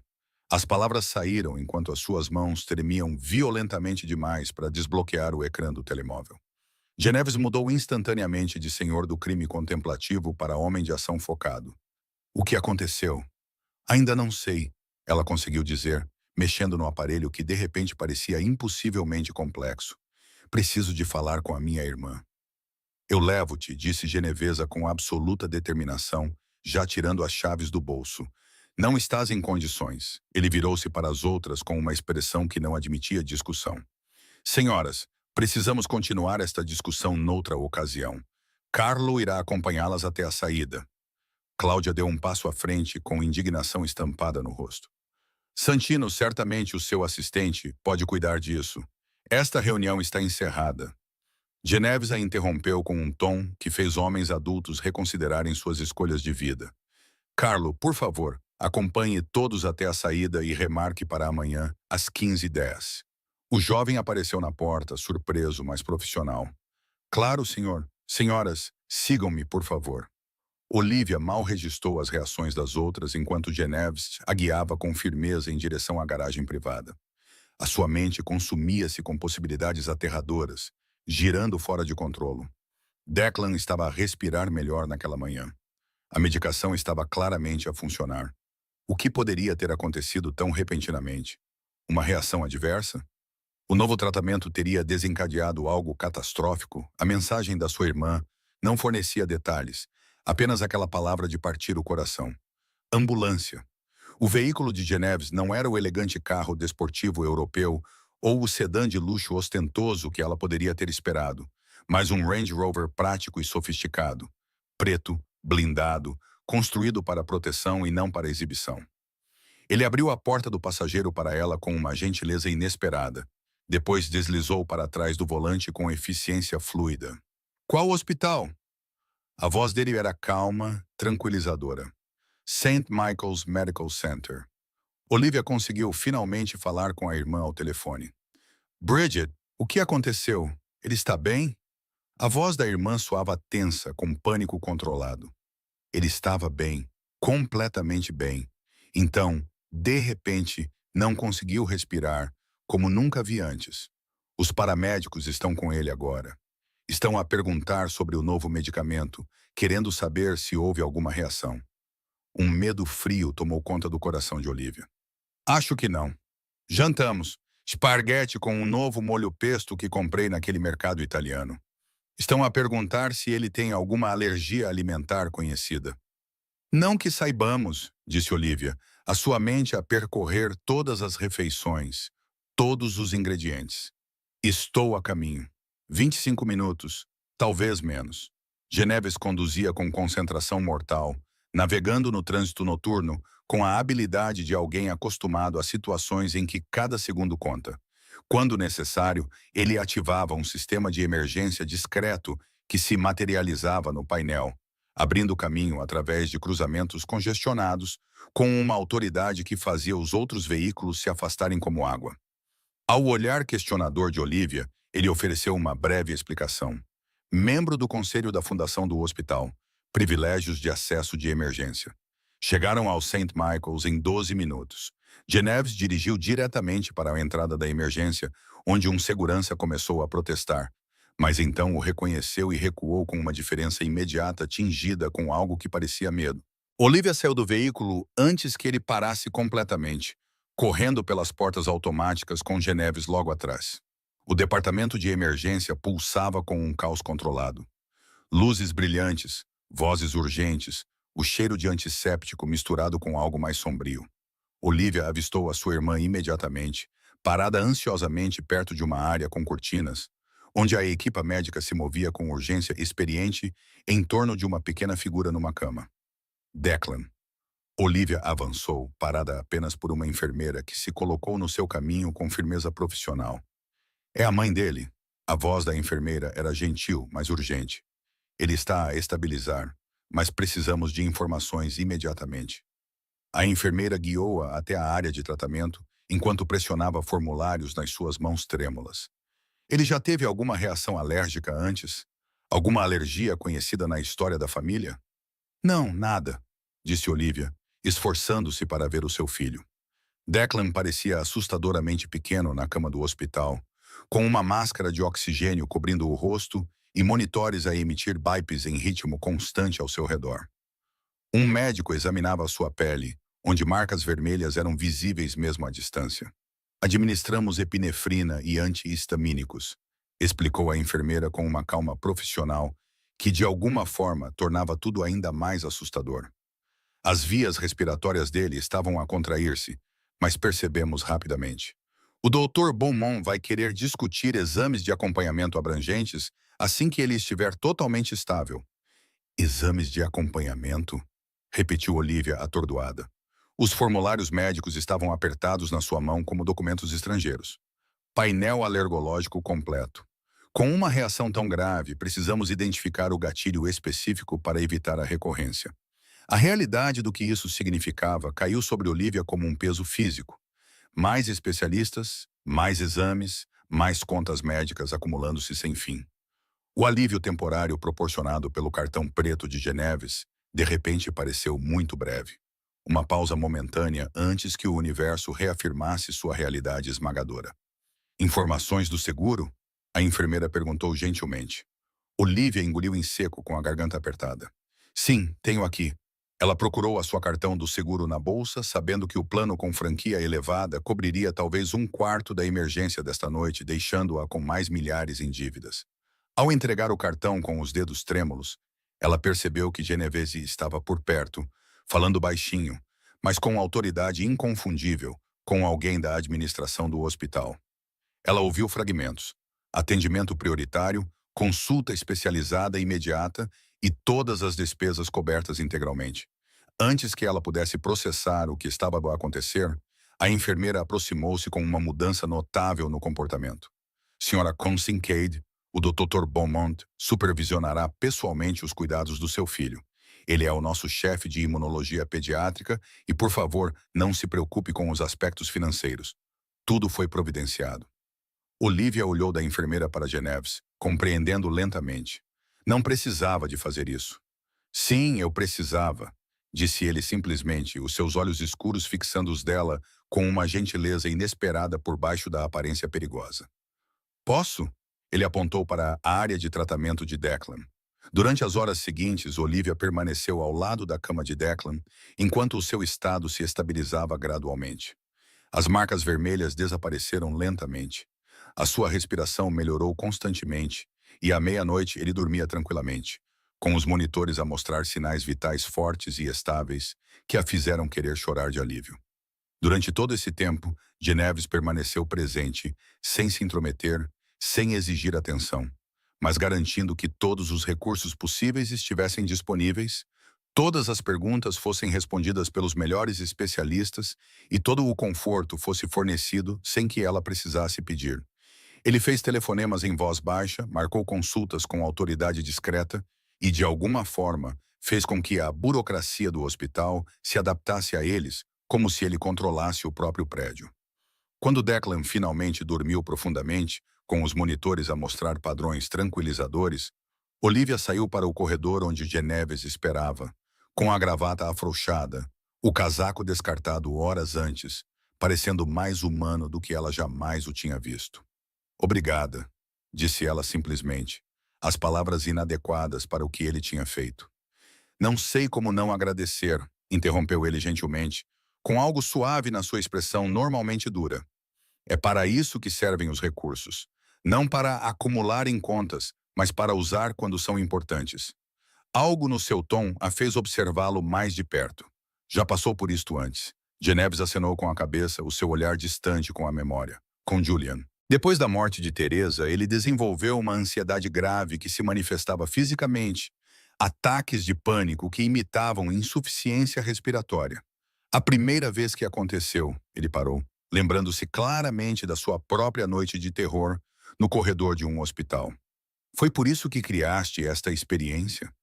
As palavras saíram enquanto as suas mãos tremiam violentamente demais para desbloquear o ecrã do telemóvel. Geneves mudou instantaneamente de senhor do crime contemplativo para homem de ação focado. O que aconteceu? Ainda não sei, ela conseguiu dizer, mexendo no aparelho que de repente parecia impossivelmente complexo. Preciso de falar com a minha irmã. Eu levo-te, disse Genevesa com absoluta determinação, já tirando as chaves do bolso. Não estás em condições. Ele virou-se para as outras com uma expressão que não admitia discussão. Senhoras, precisamos continuar esta discussão noutra ocasião. Carlo irá acompanhá-las até a saída. Cláudia deu um passo à frente com indignação estampada no rosto. Santino, certamente o seu assistente, pode cuidar disso. Esta reunião está encerrada. Geneves a interrompeu com um tom que fez homens adultos reconsiderarem suas escolhas de vida. Carlo, por favor, Acompanhe todos até a saída e remarque para amanhã, às 15h10. O jovem apareceu na porta, surpreso, mas profissional. Claro, senhor. Senhoras, sigam-me, por favor. Olivia mal registrou as reações das outras enquanto Genevieve a guiava com firmeza em direção à garagem privada. A sua mente consumia-se com possibilidades aterradoras, girando fora de controle. Declan estava a respirar melhor naquela manhã. A medicação estava claramente a funcionar. O que poderia ter acontecido tão repentinamente? Uma reação adversa? O novo tratamento teria desencadeado algo catastrófico? A mensagem da sua irmã não fornecia detalhes, apenas aquela palavra de partir o coração. Ambulância. O veículo de Genevieve não era o elegante carro desportivo europeu ou o sedã de luxo ostentoso que ela poderia ter esperado, mas um Range Rover prático e sofisticado, preto, blindado, construído para proteção e não para exibição. Ele abriu a porta do passageiro para ela com uma gentileza inesperada. Depois deslizou para trás do volante com eficiência fluida. Qual hospital? A voz dele era calma, tranquilizadora. St. Michael's Medical Center. Olivia conseguiu finalmente falar com a irmã ao telefone. Bridget, o que aconteceu? Ele está bem? A voz da irmã soava tensa, com pânico controlado. Ele estava bem, completamente bem. Então, de repente, não conseguiu respirar, como nunca vi antes. Os paramédicos estão com ele agora. Estão a perguntar sobre o novo medicamento, querendo saber se houve alguma reação. Um medo frio tomou conta do coração de Olivia. Acho que não. Jantamos. Esparguete com um novo molho pesto que comprei naquele mercado italiano. Estão a perguntar se ele tem alguma alergia alimentar conhecida. Não que saibamos, disse Olivia, a sua mente a percorrer todas as refeições, todos os ingredientes. Estou a caminho. 25 minutos, talvez menos. Genevieve conduzia com concentração mortal, navegando no trânsito noturno com a habilidade de alguém acostumado a situações em que cada segundo conta. Quando necessário, ele ativava um sistema de emergência discreto que se materializava no painel, abrindo caminho através de cruzamentos congestionados, com uma autoridade que fazia os outros veículos se afastarem como água. Ao olhar questionador de Olivia, ele ofereceu uma breve explicação. Membro do conselho da fundação do hospital, privilégios de acesso de emergência. Chegaram ao St. Michael's em 12 minutos. Genevieve dirigiu diretamente para a entrada da emergência, onde um segurança começou a protestar, mas então o reconheceu e recuou com uma diferença imediata tingida com algo que parecia medo. Olivia saiu do veículo antes que ele parasse completamente, correndo pelas portas automáticas com Genevieve logo atrás. O departamento de emergência pulsava com um caos controlado. Luzes brilhantes, vozes urgentes, o cheiro de antisséptico misturado com algo mais sombrio. Olivia avistou a sua irmã imediatamente, parada ansiosamente perto de uma área com cortinas, onde a equipa médica se movia com urgência experiente em torno de uma pequena figura numa cama. Declan. Olivia avançou, parada apenas por uma enfermeira que se colocou no seu caminho com firmeza profissional. É a mãe dele. A voz da enfermeira era gentil, mas urgente. Ele está a estabilizar, mas precisamos de informações imediatamente. A enfermeira guiou-a até a área de tratamento, enquanto pressionava formulários nas suas mãos trêmulas. Ele já teve alguma reação alérgica antes? Alguma alergia conhecida na história da família? Não, nada, disse Olivia, esforçando-se para ver o seu filho. Declan parecia assustadoramente pequeno na cama do hospital, com uma máscara de oxigênio cobrindo o rosto e monitores a emitir bipes em ritmo constante ao seu redor. Um médico examinava a sua pele, onde marcas vermelhas eram visíveis mesmo à distância. Administramos epinefrina e antihistamínicos, explicou a enfermeira com uma calma profissional que de alguma forma tornava tudo ainda mais assustador. As vias respiratórias dele estavam a contrair-se, mas percebemos rapidamente. O Dr. Beaumont vai querer discutir exames de acompanhamento abrangentes assim que ele estiver totalmente estável. Exames de acompanhamento? Repetiu Olivia atordoada. Os formulários médicos estavam apertados na sua mão como documentos estrangeiros. Painel alergológico completo. Com uma reação tão grave, precisamos identificar o gatilho específico para evitar a recorrência. A realidade do que isso significava caiu sobre Olivia como um peso físico. Mais especialistas, mais exames, mais contas médicas acumulando-se sem fim. O alívio temporário proporcionado pelo cartão preto de Geneves, de repente pareceu muito breve. Uma pausa momentânea antes que o universo reafirmasse sua realidade esmagadora. Informações do seguro? A enfermeira perguntou gentilmente. Olivia engoliu em seco com a garganta apertada. Sim, tenho aqui. Ela procurou a sua cartão do seguro na bolsa, sabendo que o plano com franquia elevada cobriria talvez um quarto da emergência desta noite, deixando-a com mais milhares em dívidas. Ao entregar o cartão com os dedos trêmulos, ela percebeu que Genovese estava por perto, falando baixinho, mas com autoridade inconfundível, com alguém da administração do hospital. Ela ouviu fragmentos: atendimento prioritário, consulta especializada imediata e todas as despesas cobertas integralmente. Antes que ela pudesse processar o que estava a acontecer, a enfermeira aproximou-se com uma mudança notável no comportamento. Senhora Kincaid, o Dr. Beaumont supervisionará pessoalmente os cuidados do seu filho. Ele é o nosso chefe de imunologia pediátrica e, por favor, não se preocupe com os aspectos financeiros. Tudo foi providenciado. Olivia olhou da enfermeira para Geneves, compreendendo lentamente. Não precisava de fazer isso. Sim, eu precisava, disse ele simplesmente, os seus olhos escuros fixando os dela com uma gentileza inesperada por baixo da aparência perigosa. Posso? Ele apontou para a área de tratamento de Declan. Durante as horas seguintes, Olivia permaneceu ao lado da cama de Declan, enquanto o seu estado se estabilizava gradualmente. As marcas vermelhas desapareceram lentamente. A sua respiração melhorou constantemente, e à meia-noite ele dormia tranquilamente, com os monitores a mostrar sinais vitais fortes e estáveis que a fizeram querer chorar de alívio. Durante todo esse tempo, Geneves permaneceu presente, sem se intrometer, sem exigir atenção, mas garantindo que todos os recursos possíveis estivessem disponíveis, todas as perguntas fossem respondidas pelos melhores especialistas e todo o conforto fosse fornecido sem que ela precisasse pedir. Ele fez telefonemas em voz baixa, marcou consultas com autoridade discreta e, de alguma forma, fez com que a burocracia do hospital se adaptasse a eles, como se ele controlasse o próprio prédio. Quando Declan finalmente dormiu profundamente, com os monitores a mostrar padrões tranquilizadores, Olivia saiu para o corredor onde Geneves esperava, com a gravata afrouxada, o casaco descartado horas antes, parecendo mais humano do que ela jamais o tinha visto. Obrigada, disse ela simplesmente, as palavras inadequadas para o que ele tinha feito. Não sei como não agradecer, interrompeu ele gentilmente, com algo suave na sua expressão normalmente dura. É para isso que servem os recursos. Não para acumular em contas, mas para usar quando são importantes. Algo no seu tom a fez observá-lo mais de perto. Já passou por isto antes. Geneves acenou com a cabeça, o seu olhar distante com a memória. Com Julian. Depois da morte de Teresa, ele desenvolveu uma ansiedade grave que se manifestava fisicamente. Ataques de pânico que imitavam insuficiência respiratória. A primeira vez que aconteceu, ele parou, lembrando-se claramente da sua própria noite de terror no corredor de um hospital. Foi por isso que criaste esta experiência?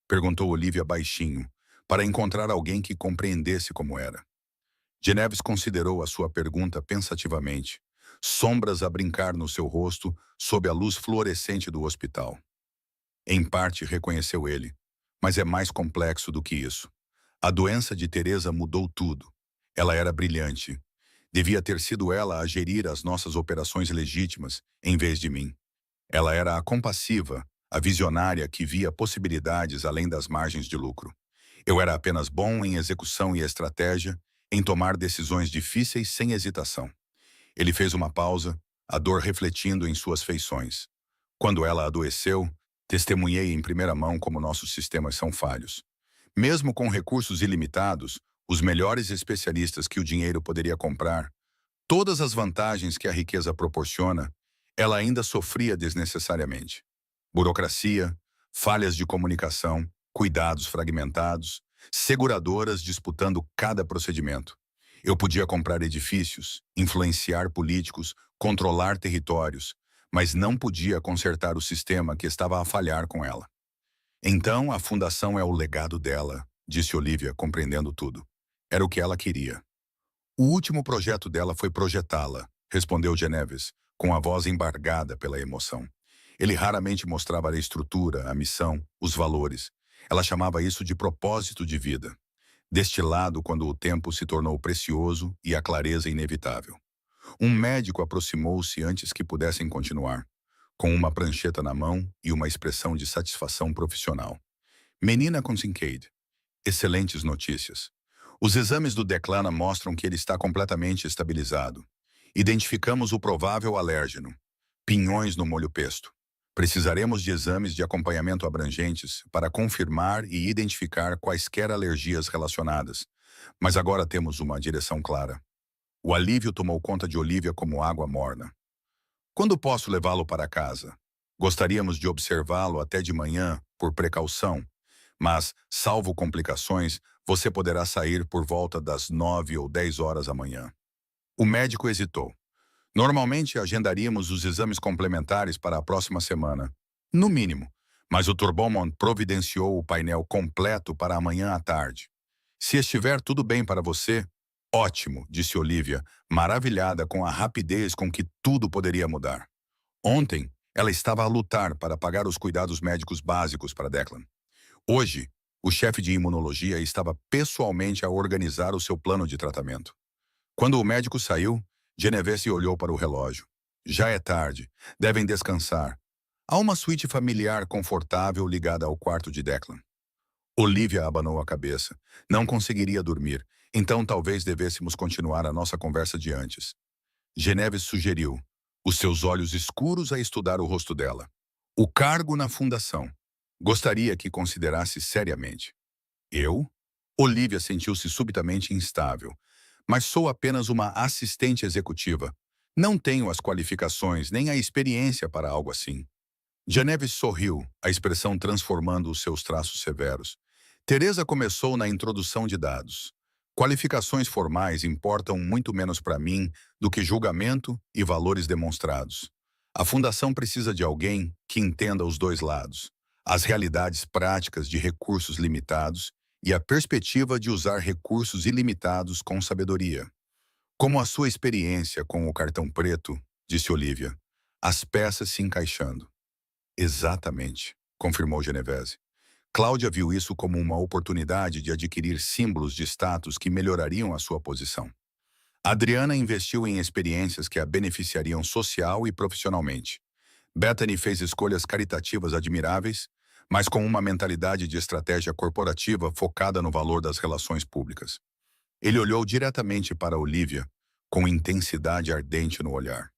Perguntou Olivia baixinho, para encontrar alguém que compreendesse como era. Geneves considerou a sua pergunta pensativamente, sombras a brincar no seu rosto sob a luz fluorescente do hospital. Em parte reconheceu ele, mas é mais complexo do que isso. A doença de Teresa mudou tudo. Ela era brilhante. Devia ter sido ela a gerir as nossas operações legítimas, em vez de mim. Ela era a compassiva, a visionária que via possibilidades além das margens de lucro. Eu era apenas bom em execução e estratégia, em tomar decisões difíceis sem hesitação. Ele fez uma pausa, a dor refletindo em suas feições. Quando ela adoeceu, testemunhei em primeira mão como nossos sistemas são falhos. Mesmo com recursos ilimitados, os melhores especialistas que o dinheiro poderia comprar, todas as vantagens que a riqueza proporciona, ela ainda sofria desnecessariamente. Burocracia, falhas de comunicação, cuidados fragmentados, seguradoras disputando cada procedimento. Eu podia comprar edifícios, influenciar políticos, controlar territórios, mas não podia consertar o sistema que estava a falhar com ela. Então, a fundação é o legado dela, disse Olivia, compreendendo tudo. Era o que ela queria. O último projeto dela foi projetá-la, respondeu Genevieve, com a voz embargada pela emoção. Ele raramente mostrava a estrutura, a missão, os valores. Ela chamava isso de propósito de vida, destilado quando o tempo se tornou precioso e a clareza inevitável. Um médico aproximou-se antes que pudessem continuar, com uma prancheta na mão e uma expressão de satisfação profissional. Menina com Kincaid, excelentes notícias. Os exames do Declana mostram que ele está completamente estabilizado. Identificamos o provável alérgeno, pinhões no molho pesto. Precisaremos de exames de acompanhamento abrangentes para confirmar e identificar quaisquer alergias relacionadas. Mas agora temos uma direção clara. O alívio tomou conta de Olivia como água morna. Quando posso levá-lo para casa? Gostaríamos de observá-lo até de manhã, por precaução, mas, salvo complicações, você poderá sair por volta das 9 ou 10 horas amanhã. O médico hesitou. Normalmente agendaríamos os exames complementares para a próxima semana, no mínimo, mas o Turbomont providenciou o painel completo para amanhã à tarde. Se estiver tudo bem para você, ótimo, disse Olivia, maravilhada com a rapidez com que tudo poderia mudar. Ontem, ela estava a lutar para pagar os cuidados médicos básicos para Declan. Hoje, o chefe de imunologia estava pessoalmente a organizar o seu plano de tratamento. Quando o médico saiu, Genevieve olhou para o relógio. Já é tarde, devem descansar. Há uma suíte familiar confortável ligada ao quarto de Declan. Olivia abanou a cabeça. Não conseguiria dormir, então talvez devêssemos continuar a nossa conversa de antes. Genevieve sugeriu, os seus olhos escuros a estudar o rosto dela. O cargo na fundação. Gostaria que considerasse seriamente. Eu? Olivia sentiu-se subitamente instável. Mas sou apenas uma assistente executiva. Não tenho as qualificações nem a experiência para algo assim. Genevieve sorriu, a expressão transformando os seus traços severos. Teresa começou na introdução de dados. Qualificações formais importam muito menos para mim do que julgamento e valores demonstrados. A fundação precisa de alguém que entenda os dois lados, as realidades práticas de recursos limitados e a perspectiva de usar recursos ilimitados com sabedoria. Como a sua experiência com o cartão preto, disse Olivia, as peças se encaixando. Exatamente, confirmou Genevieve. Cláudia viu isso como uma oportunidade de adquirir símbolos de status que melhorariam a sua posição. Adriana investiu em experiências que a beneficiariam social e profissionalmente. Bethany fez escolhas caritativas admiráveis, mas com uma mentalidade de estratégia corporativa focada no valor das relações públicas. Ele olhou diretamente para Olivia, com intensidade ardente no olhar.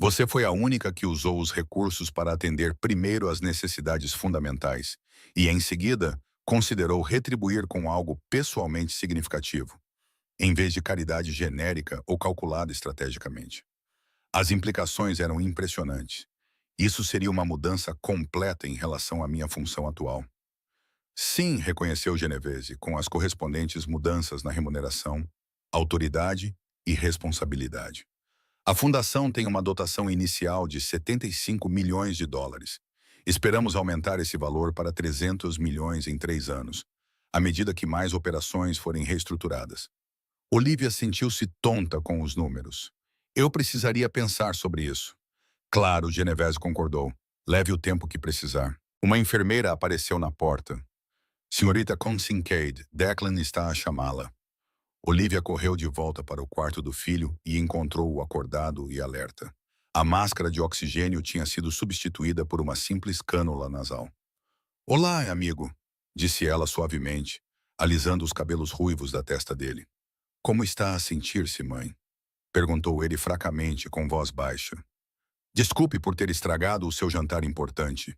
Você foi a única que usou os recursos para atender primeiro às necessidades fundamentais e, em seguida, considerou retribuir com algo pessoalmente significativo, em vez de caridade genérica ou calculada estrategicamente. As implicações eram impressionantes. Isso seria uma mudança completa em relação à minha função atual. Sim, reconheceu Genevieve, com as correspondentes mudanças na remuneração, autoridade e responsabilidade. A fundação tem uma dotação inicial de 75 milhões de dólares. Esperamos aumentar esse valor para 300 milhões em 3 anos, à medida que mais operações forem reestruturadas. Olivia sentiu-se tonta com os números. Eu precisaria pensar sobre isso. Claro, Genevieve concordou. Leve o tempo que precisar. Uma enfermeira apareceu na porta. Senhorita Kincaid, Declan está a chamá-la. Olivia correu de volta para o quarto do filho e encontrou-o acordado e alerta. A máscara de oxigênio tinha sido substituída por uma simples cânula nasal. Olá, amigo, disse ela suavemente, alisando os cabelos ruivos da testa dele. Como está a sentir-se, mãe? Perguntou ele fracamente, com voz baixa. Desculpe por ter estragado o seu jantar importante.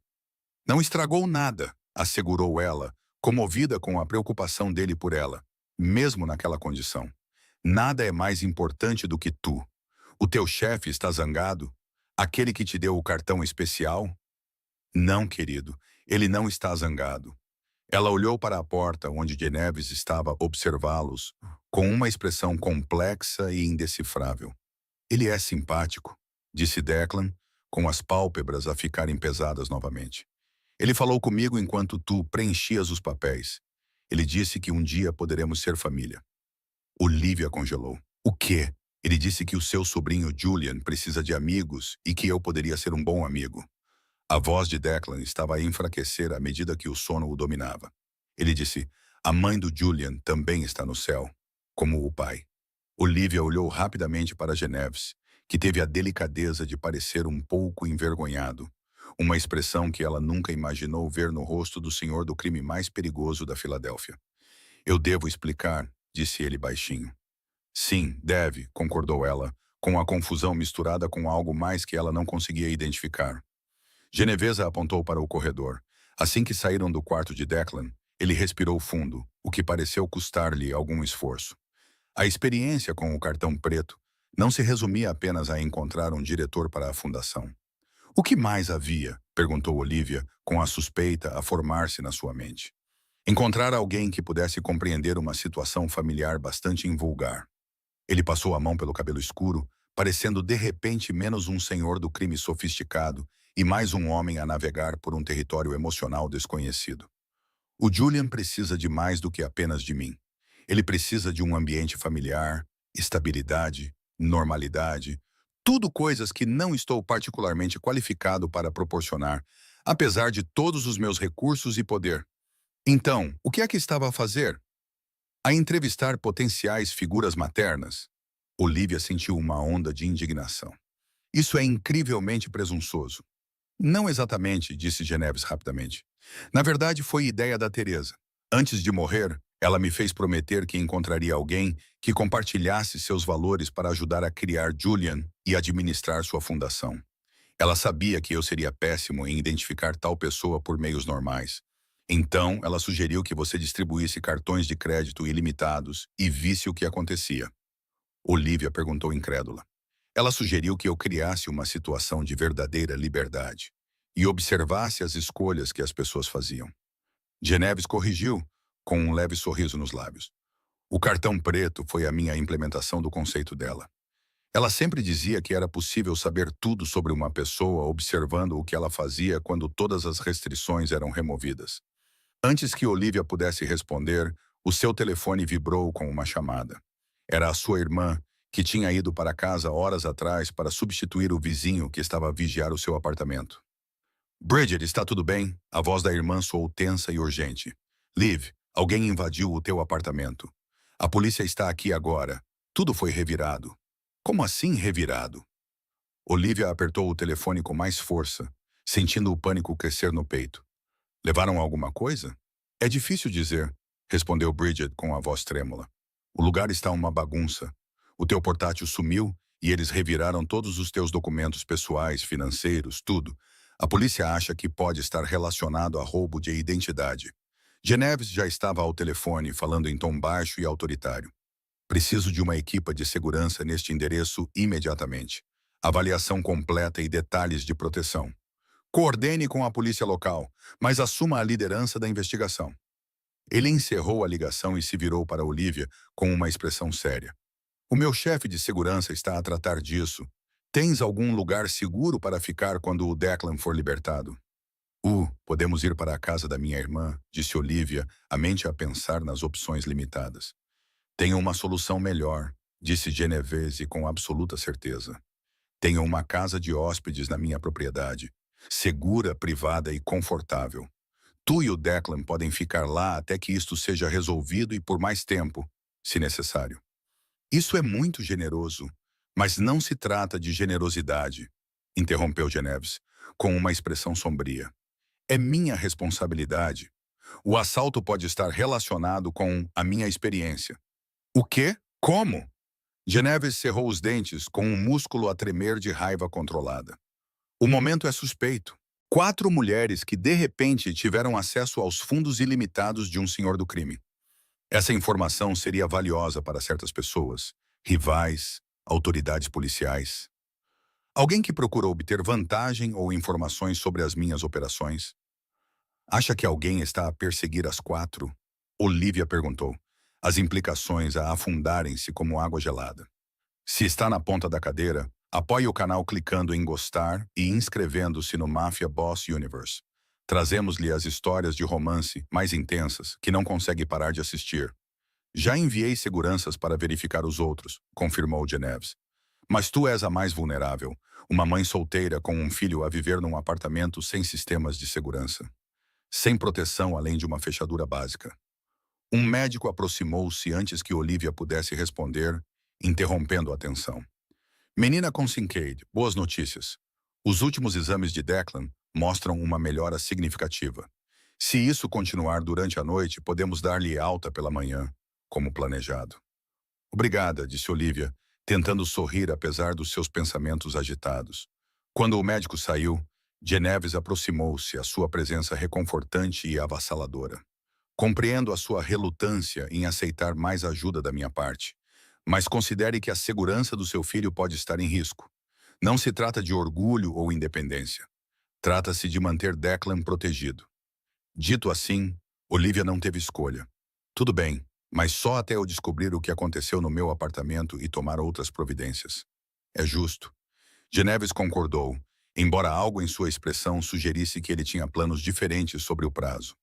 Não estragou nada, assegurou ela, comovida com a preocupação dele por ela, mesmo naquela condição. Nada é mais importante do que tu. O teu chefe está zangado? Aquele que te deu o cartão especial? Não, querido, ele não está zangado. Ela olhou para a porta onde Genevieve estava a observá-los, com uma expressão complexa e indecifrável. Ele é simpático, disse Declan, com as pálpebras a ficarem pesadas novamente. Ele falou comigo enquanto tu preenchias os papéis. Ele disse que um dia poderemos ser família. Olivia congelou. O quê? Ele disse que o seu sobrinho Julian precisa de amigos e que eu poderia ser um bom amigo. A voz de Declan estava a enfraquecer à medida que o sono o dominava. Ele disse, a mãe do Julian também está no céu, como o pai. Olivia olhou rapidamente para Genevieve, que teve a delicadeza de parecer um pouco envergonhado, uma expressão que ela nunca imaginou ver no rosto do senhor do crime mais perigoso da Filadélfia. Eu devo explicar, disse ele baixinho. Sim, deve, concordou ela, com a confusão misturada com algo mais que ela não conseguia identificar. Genevesa apontou para o corredor. Assim que saíram do quarto de Declan, ele respirou fundo, o que pareceu custar-lhe algum esforço. A experiência com o cartão preto não se resumia apenas a encontrar um diretor para a fundação. O que mais havia? Perguntou Olivia, com a suspeita a formar-se na sua mente. Encontrar alguém que pudesse compreender uma situação familiar bastante invulgar. Ele passou a mão pelo cabelo escuro, parecendo de repente menos um senhor do crime sofisticado e mais um homem a navegar por um território emocional desconhecido. O Julian precisa de mais do que apenas de mim. Ele precisa de um ambiente familiar, estabilidade, normalidade, tudo coisas que não estou particularmente qualificado para proporcionar, apesar de todos os meus recursos e poder. Então, o que é que estava a fazer? A entrevistar potenciais figuras maternas? Olivia sentiu uma onda de indignação. Isso é incrivelmente presunçoso. Não exatamente, disse Genevieve rapidamente. Na verdade, foi ideia da Teresa. Antes de morrer, ela me fez prometer que encontraria alguém que compartilhasse seus valores para ajudar a criar Julian e administrar sua fundação. Ela sabia que eu seria péssimo em identificar tal pessoa por meios normais. Então, ela sugeriu que você distribuísse cartões de crédito ilimitados e visse o que acontecia. Olivia perguntou incrédula. Ela sugeriu que eu criasse uma situação de verdadeira liberdade e observasse as escolhas que as pessoas faziam. Genevieve corrigiu, com um leve sorriso nos lábios. O cartão preto foi a minha implementação do conceito dela. Ela sempre dizia que era possível saber tudo sobre uma pessoa observando o que ela fazia quando todas as restrições eram removidas. Antes que Olivia pudesse responder, o seu telefone vibrou com uma chamada. Era a sua irmã, que tinha ido para casa horas atrás para substituir o vizinho que estava a vigiar o seu apartamento. Bridget, está tudo bem? A voz da irmã soou tensa e urgente. Liv, alguém invadiu o teu apartamento. A polícia está aqui agora. Tudo foi revirado. Como assim revirado? Olivia apertou o telefone com mais força, sentindo o pânico crescer no peito. Levaram alguma coisa? É difícil dizer, respondeu Bridget com a voz trêmula. O lugar está uma bagunça. O teu portátil sumiu e eles reviraram todos os teus documentos pessoais, financeiros, tudo. A polícia acha que pode estar relacionado a roubo de identidade. Genevieve já estava ao telefone, falando em tom baixo e autoritário. Preciso de uma equipa de segurança neste endereço imediatamente. Avaliação completa e detalhes de proteção. Coordene com a polícia local, mas assuma a liderança da investigação. Ele encerrou a ligação e se virou para Olivia com uma expressão séria. O meu chefe de segurança está a tratar disso. Tens algum lugar seguro para ficar quando o Declan for libertado? Podemos ir para a casa da minha irmã, disse Olivia, a mente a pensar nas opções limitadas. Tenho uma solução melhor, disse Genevieve com absoluta certeza. Tenho uma casa de hóspedes na minha propriedade, segura, privada e confortável. Tu e o Declan podem ficar lá até que isto seja resolvido e por mais tempo, se necessário. Isso é muito generoso, mas não se trata de generosidade, interrompeu Genevieve, com uma expressão sombria. É minha responsabilidade. O assalto pode estar relacionado com a minha experiência. O quê? Como? Genevieve cerrou os dentes com um músculo a tremer de raiva controlada. O momento é suspeito. 4 mulheres que de repente tiveram acesso aos fundos ilimitados de um senhor do crime. Essa informação seria valiosa para certas pessoas, rivais, autoridades policiais. Alguém que procura obter vantagem ou informações sobre as minhas operações. Acha que alguém está a perseguir as 4? Olivia perguntou, as implicações a afundarem-se como água gelada. Se está na ponta da cadeira, apoie o canal clicando em gostar e inscrevendo-se no Mafia Boss Universe. Trazemos-lhe as histórias de romance mais intensas, que não consegue parar de assistir. Já enviei seguranças para verificar os outros, confirmou Genevieve. Mas tu és a mais vulnerável, uma mãe solteira com um filho a viver num apartamento sem sistemas de segurança, sem proteção além de uma fechadura básica. Um médico aproximou-se antes que Olivia pudesse responder, interrompendo a atenção. Menina com Kincaid, boas notícias. Os últimos exames de Declan mostram uma melhora significativa. Se isso continuar durante a noite, podemos dar-lhe alta pela manhã, como planejado. Obrigada, disse Olivia, tentando sorrir apesar dos seus pensamentos agitados. Quando o médico saiu, Genevieve aproximou-se, a sua presença reconfortante e avassaladora. Compreendo a sua relutância em aceitar mais ajuda da minha parte, mas considere que a segurança do seu filho pode estar em risco. Não se trata de orgulho ou independência. Trata-se de manter Declan protegido. Dito assim, Olivia não teve escolha. Tudo bem, mas só até eu descobrir o que aconteceu no meu apartamento e tomar outras providências. É justo. Genevieve concordou, embora algo em sua expressão sugerisse que ele tinha planos diferentes sobre o prazo.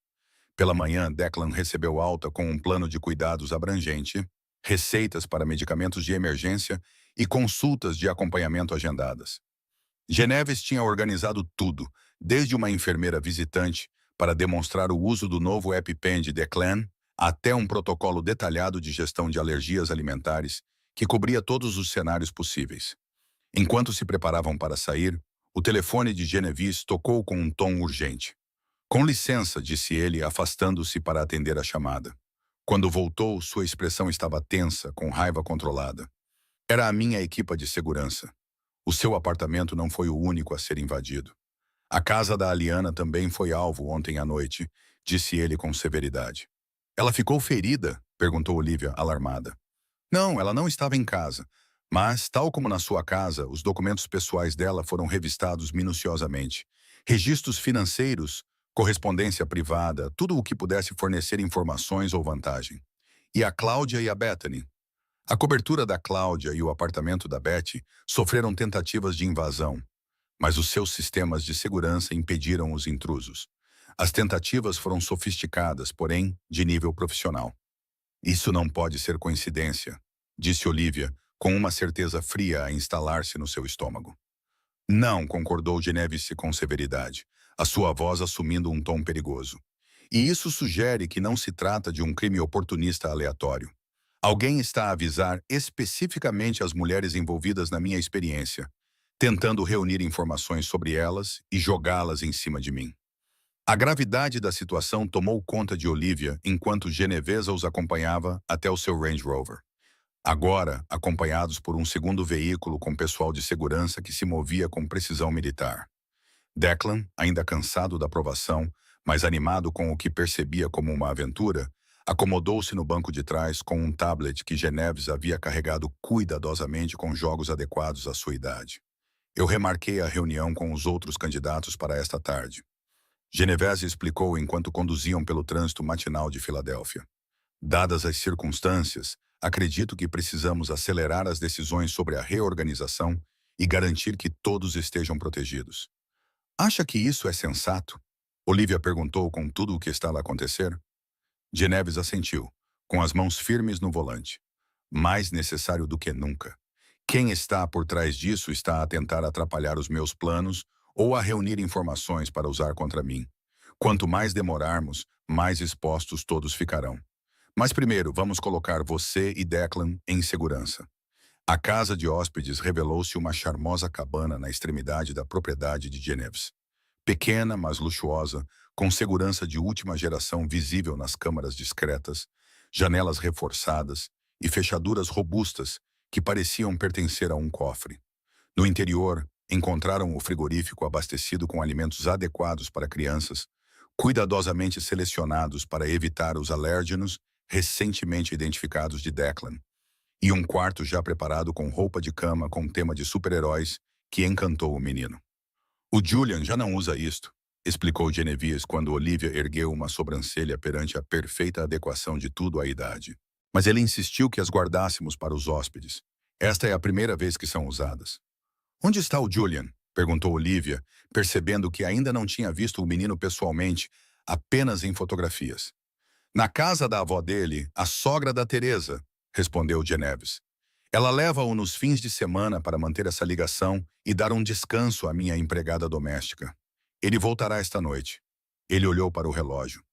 Pela manhã, Declan recebeu alta com um plano de cuidados abrangente, receitas para medicamentos de emergência e consultas de acompanhamento agendadas. Genevieve tinha organizado tudo, desde uma enfermeira visitante para demonstrar o uso do novo EpiPen de Declan, até um protocolo detalhado de gestão de alergias alimentares que cobria todos os cenários possíveis. Enquanto se preparavam para sair, o telefone de Genevieve tocou com um tom urgente. Com licença, disse ele, afastando-se para atender a chamada. Quando voltou, sua expressão estava tensa, com raiva controlada. Era a minha equipa de segurança. O seu apartamento não foi o único a ser invadido. A casa da Aliana também foi alvo ontem à noite, disse ele com severidade. Ela ficou ferida? Perguntou Olivia, alarmada. Não, ela não estava em casa. Mas, tal como na sua casa, os documentos pessoais dela foram revistados minuciosamente. Registros financeiros, correspondência privada, tudo o que pudesse fornecer informações ou vantagem. E a Cláudia e a Bethany? A cobertura da Cláudia e o apartamento da Betty sofreram tentativas de invasão, mas os seus sistemas de segurança impediram os intrusos. As tentativas foram sofisticadas, porém, de nível profissional. Isso não pode ser coincidência, disse Olivia, com uma certeza fria a instalar-se no seu estômago. Não, concordou Genevieve com severidade, a sua voz assumindo um tom perigoso. E isso sugere que não se trata de um crime oportunista aleatório. Alguém está a avisar especificamente as mulheres envolvidas na minha experiência, tentando reunir informações sobre elas e jogá-las em cima de mim. A gravidade da situação tomou conta de Olivia enquanto Genevieve os acompanhava até o seu Range Rover. Agora, acompanhados por um segundo veículo com pessoal de segurança que se movia com precisão militar. Declan, ainda cansado da provação, mas animado com o que percebia como uma aventura, acomodou-se no banco de trás com um tablet que Genevieve havia carregado cuidadosamente com jogos adequados à sua idade. Eu remarquei a reunião com os outros candidatos para esta tarde. Genevieve explicou enquanto conduziam pelo trânsito matinal de Filadélfia. Dadas as circunstâncias, acredito que precisamos acelerar as decisões sobre a reorganização e garantir que todos estejam protegidos. Acha que isso é sensato? Olivia perguntou com tudo o que estava a acontecer. Genevieve assentiu, com as mãos firmes no volante. Mais necessário do que nunca. Quem está por trás disso está a tentar atrapalhar os meus planos ou a reunir informações para usar contra mim. Quanto mais demorarmos, mais expostos todos ficarão. Mas primeiro, vamos colocar você e Declan em segurança. A casa de hóspedes revelou-se uma charmosa cabana na extremidade da propriedade de Genevieve. Pequena, mas luxuosa, com segurança de última geração visível nas câmaras discretas, janelas reforçadas e fechaduras robustas que pareciam pertencer a um cofre. No interior, encontraram o frigorífico abastecido com alimentos adequados para crianças, cuidadosamente selecionados para evitar os alérgenos recentemente identificados de Declan, e um quarto já preparado com roupa de cama com tema de super-heróis que encantou o menino. O Julian já não usa isto, explicou Genevieve quando Olivia ergueu uma sobrancelha perante a perfeita adequação de tudo à idade. Mas ele insistiu que as guardássemos para os hóspedes. Esta é a primeira vez que são usadas. Onde está o Julian? Perguntou Olivia, percebendo que ainda não tinha visto o menino pessoalmente, apenas em fotografias. Na casa da avó dele, a sogra da Teresa, respondeu Genevieve. Ela leva-o nos fins de semana para manter essa ligação e dar um descanso à minha empregada doméstica. Ele voltará esta noite. Ele olhou para o relógio.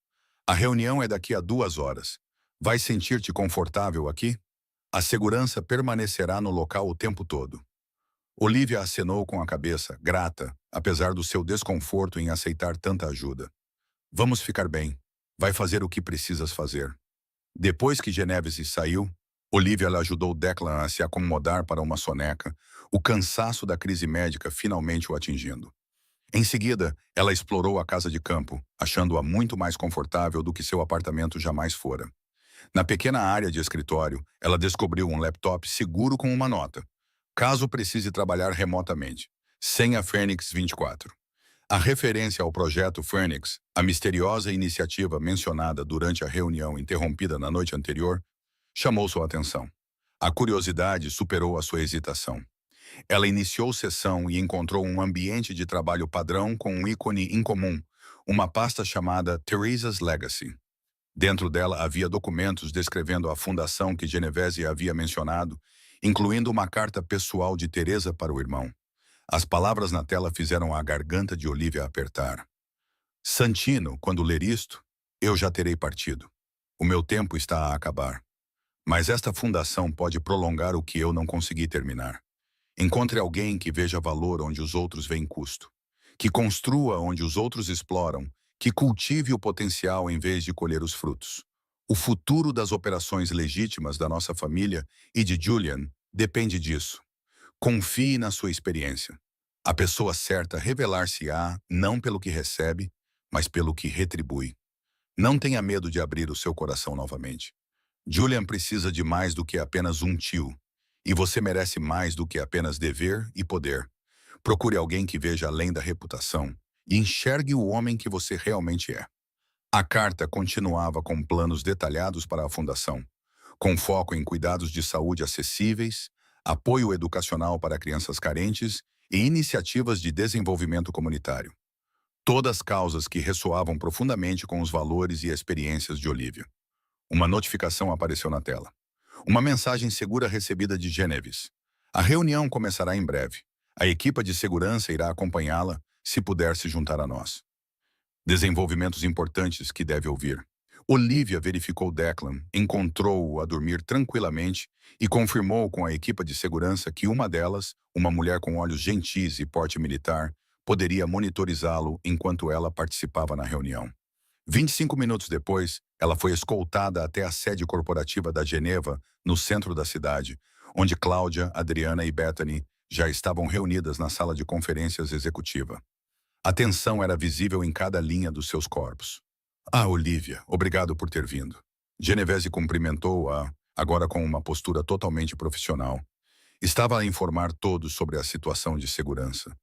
A reunião é daqui a 2 horas. Vai sentir-te confortável aqui? A segurança permanecerá no local o tempo todo. Olivia acenou com a cabeça, grata, apesar do seu desconforto em aceitar tanta ajuda. Vamos ficar bem. Vai fazer o que precisas fazer. Depois que Genevieve saiu, Olivia lhe ajudou Declan a se acomodar para uma soneca, o cansaço da crise médica finalmente o atingindo. Em seguida, ela explorou a casa de campo, achando-a muito mais confortável do que seu apartamento jamais fora. Na pequena área de escritório, ela descobriu um laptop seguro com uma nota, caso precise trabalhar remotamente, sem a Phoenix 24. A referência ao projeto Phoenix, a misteriosa iniciativa mencionada durante a reunião interrompida na noite anterior, chamou sua atenção. A curiosidade superou a sua hesitação. Ela iniciou sessão e encontrou um ambiente de trabalho padrão com um ícone incomum, uma pasta chamada Teresa's Legacy. Dentro dela havia documentos descrevendo a fundação que Genevieve havia mencionado, incluindo uma carta pessoal de Teresa para o irmão. As palavras na tela fizeram a garganta de Olivia apertar. Santino, quando ler isto, eu já terei partido. O meu tempo está a acabar. Mas esta fundação pode prolongar o que eu não consegui terminar. Encontre alguém que veja valor onde os outros veem custo, que construa onde os outros exploram, que cultive o potencial em vez de colher os frutos. O futuro das operações legítimas da nossa família e de Julian depende disso. Confie na sua experiência. A pessoa certa revelar-se-á não pelo que recebe, mas pelo que retribui. Não tenha medo de abrir o seu coração novamente. Julian precisa de mais do que apenas um tio. E você merece mais do que apenas dever e poder. Procure alguém que veja além da reputação e enxergue o homem que você realmente é. A carta continuava com planos detalhados para a fundação, com foco em cuidados de saúde acessíveis, apoio educacional para crianças carentes e iniciativas de desenvolvimento comunitário. Todas causas que ressoavam profundamente com os valores e experiências de Olivia. Uma notificação apareceu na tela. Uma mensagem segura recebida de Genevieve. A reunião começará em breve. A equipa de segurança irá acompanhá-la, se puder se juntar a nós. Desenvolvimentos importantes que deve ouvir. Olivia verificou Declan, encontrou-o a dormir tranquilamente e confirmou com a equipa de segurança que uma delas, uma mulher com olhos gentis e porte militar, poderia monitorizá-lo enquanto ela participava na reunião. 25 minutos depois, ela foi escoltada até a sede corporativa da Geneva, no centro da cidade, onde Cláudia, Adriana e Bethany já estavam reunidas na sala de conferências executiva. A tensão era visível em cada linha dos seus corpos. Ah, Olivia, obrigado por ter vindo. Genevieve cumprimentou-a, agora com uma postura totalmente profissional. Estava a informar todos sobre a situação de segurança.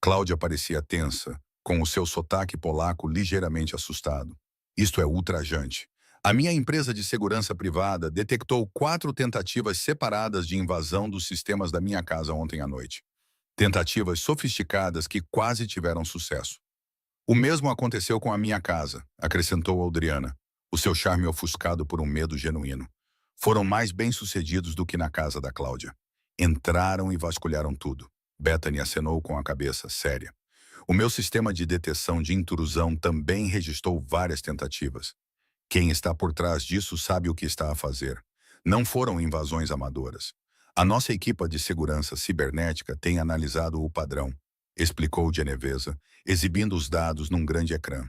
Cláudia parecia tensa, com o seu sotaque polaco ligeiramente assustado. Isto é ultrajante. A minha empresa de segurança privada detectou 4 tentativas separadas de invasão dos sistemas da minha casa ontem à noite. Tentativas sofisticadas que quase tiveram sucesso. O mesmo aconteceu com a minha casa, acrescentou Adriana, o seu charme ofuscado por um medo genuíno. Foram mais bem-sucedidos do que na casa da Cláudia. Entraram e vasculharam tudo. Bethany acenou com a cabeça, séria. O meu sistema de detecção de intrusão também registrou várias tentativas. Quem está por trás disso sabe o que está a fazer. Não foram invasões amadoras. A nossa equipa de segurança cibernética tem analisado o padrão, explicou Genevieve, exibindo os dados num grande ecrã.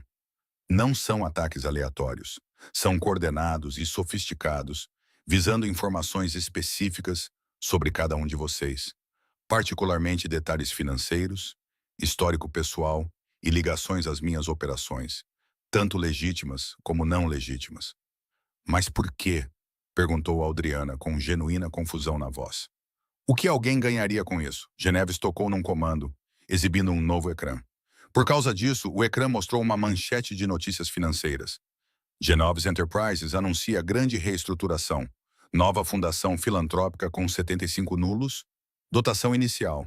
Não são ataques aleatórios. São coordenados e sofisticados, visando informações específicas sobre cada um de vocês, particularmente detalhes financeiros, histórico pessoal e ligações às minhas operações, tanto legítimas como não legítimas. Mas por quê? Perguntou Adriana com genuína confusão na voz. O que alguém ganharia com isso? Genevieve tocou num comando, exibindo um novo ecrã. Por causa disso, o ecrã mostrou uma manchete de notícias financeiras. Genoves Enterprises anuncia grande reestruturação. Nova fundação filantrópica com 75 nulos. Dotação inicial.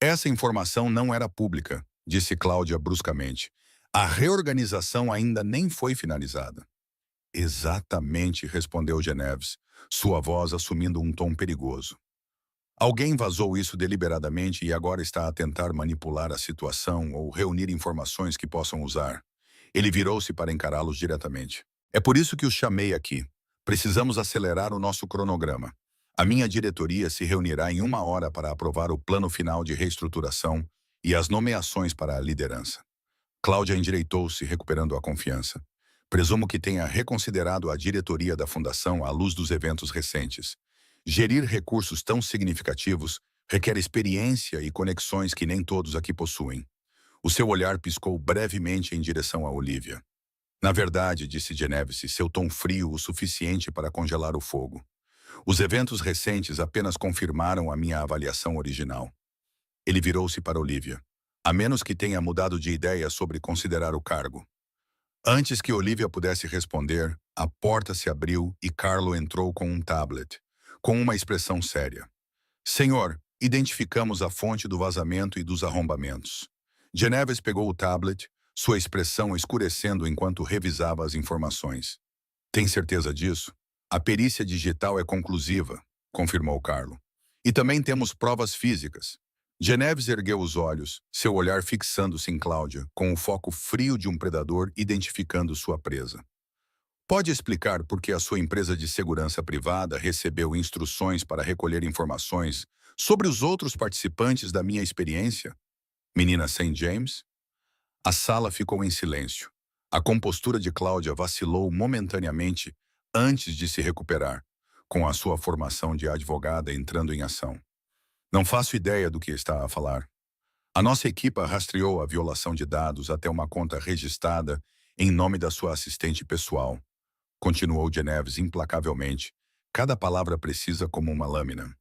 Essa informação não era pública, disse Cláudia bruscamente. A reorganização ainda nem foi finalizada. Exatamente, respondeu Geneves, sua voz assumindo um tom perigoso. Alguém vazou isso deliberadamente e agora está a tentar manipular a situação ou reunir informações que possam usar. Ele virou-se para encará-los diretamente. É por isso que os chamei aqui. Precisamos acelerar o nosso cronograma. A minha diretoria se reunirá em 1 hora para aprovar o plano final de reestruturação e as nomeações para a liderança. Cláudia endireitou-se, recuperando a confiança. Presumo que tenha reconsiderado a diretoria da fundação à luz dos eventos recentes. Gerir recursos tão significativos requer experiência e conexões que nem todos aqui possuem. O seu olhar piscou brevemente em direção a Olivia. Na verdade, disse Genevieve, seu tom frio o suficiente para congelar o fogo. Os eventos recentes apenas confirmaram a minha avaliação original. Ele virou-se para Olivia. A menos que tenha mudado de ideia sobre considerar o cargo. Antes que Olivia pudesse responder, a porta se abriu e Carlo entrou com um tablet, com uma expressão séria. Senhor, identificamos a fonte do vazamento e dos arrombamentos. Geneves pegou o tablet, sua expressão escurecendo enquanto revisava as informações. Tem certeza disso? A perícia digital é conclusiva, confirmou Carlo. E também temos provas físicas. Geneves ergueu os olhos, seu olhar fixando-se em Cláudia, com o foco frio de um predador identificando sua presa. Pode explicar por que a sua empresa de segurança privada recebeu instruções para recolher informações sobre os outros participantes da minha experiência? Menina St. James? A sala ficou em silêncio. A compostura de Cláudia vacilou momentaneamente antes de se recuperar, com a sua formação de advogada entrando em ação. Não faço ideia do que está a falar. A nossa equipa rastreou a violação de dados até uma conta registrada em nome da sua assistente pessoal. Continuou Geneves implacavelmente, cada palavra precisa como uma lâmina.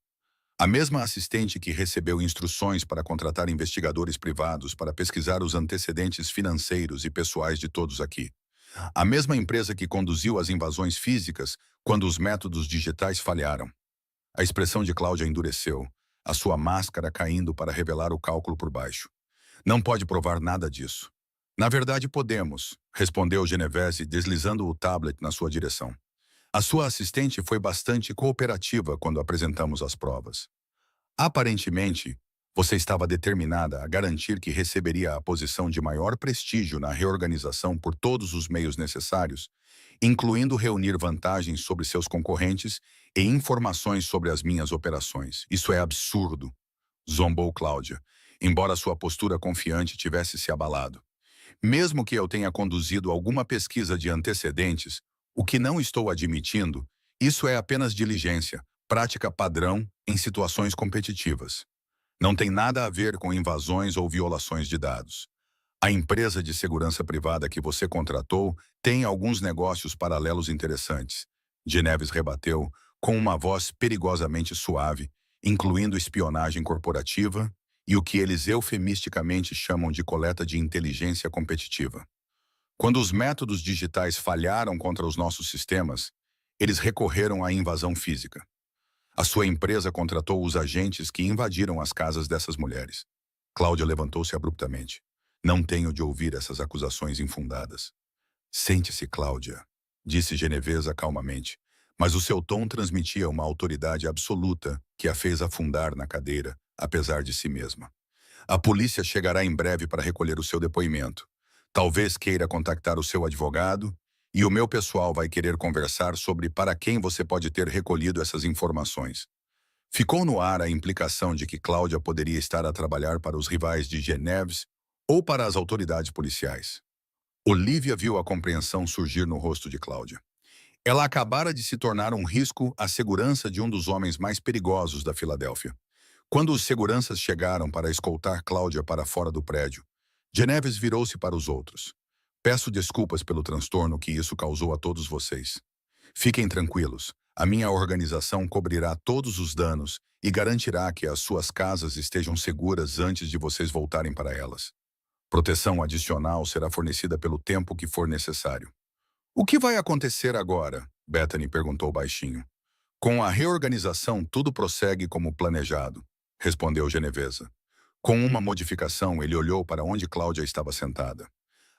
A mesma assistente que recebeu instruções para contratar investigadores privados para pesquisar os antecedentes financeiros e pessoais de todos aqui. A mesma empresa que conduziu as invasões físicas quando os métodos digitais falharam. A expressão de Cláudia endureceu, a sua máscara caindo para revelar o cálculo por baixo. Não pode provar nada disso. Na verdade, podemos, respondeu Genovese, deslizando o tablet na sua direção. A sua assistente foi bastante cooperativa quando apresentamos as provas. Aparentemente, você estava determinada a garantir que receberia a posição de maior prestígio na reorganização por todos os meios necessários, incluindo reunir vantagens sobre seus concorrentes e informações sobre as minhas operações. Isso é absurdo, zombou Cláudia, embora sua postura confiante tivesse se abalado. Mesmo que eu tenha conduzido alguma pesquisa de antecedentes, o que não estou admitindo, isso é apenas diligência, prática padrão em situações competitivas. Não tem nada a ver com invasões ou violações de dados. A empresa de segurança privada que você contratou tem alguns negócios paralelos interessantes. Geneves rebateu, com uma voz perigosamente suave, incluindo espionagem corporativa e o que eles eufemisticamente chamam de coleta de inteligência competitiva. Quando os métodos digitais falharam contra os nossos sistemas, eles recorreram à invasão física. A sua empresa contratou os agentes que invadiram as casas dessas mulheres. Cláudia levantou-se abruptamente. Não tenho de ouvir essas acusações infundadas. Sente-se, Cláudia, disse Genevesa calmamente, mas o seu tom transmitia uma autoridade absoluta que a fez afundar na cadeira, apesar de si mesma. A polícia chegará em breve para recolher o seu depoimento. Talvez queira contactar o seu advogado e o meu pessoal vai querer conversar sobre para quem você pode ter recolhido essas informações. Ficou no ar a implicação de que Cláudia poderia estar a trabalhar para os rivais de Geneves ou para as autoridades policiais. Olivia viu a compreensão surgir no rosto de Cláudia. Ela acabara de se tornar um risco à segurança de um dos homens mais perigosos da Filadélfia. Quando os seguranças chegaram para escoltar Cláudia para fora do prédio, Geneves virou-se para os outros. Peço desculpas pelo transtorno que isso causou a todos vocês. Fiquem tranquilos, a minha organização cobrirá todos os danos e garantirá que as suas casas estejam seguras antes de vocês voltarem para elas. Proteção adicional será fornecida pelo tempo que for necessário. O que vai acontecer agora? Bethany perguntou baixinho. Com a reorganização, tudo prossegue como planejado, respondeu Genevesa. Com uma modificação, ele olhou para onde Cláudia estava sentada.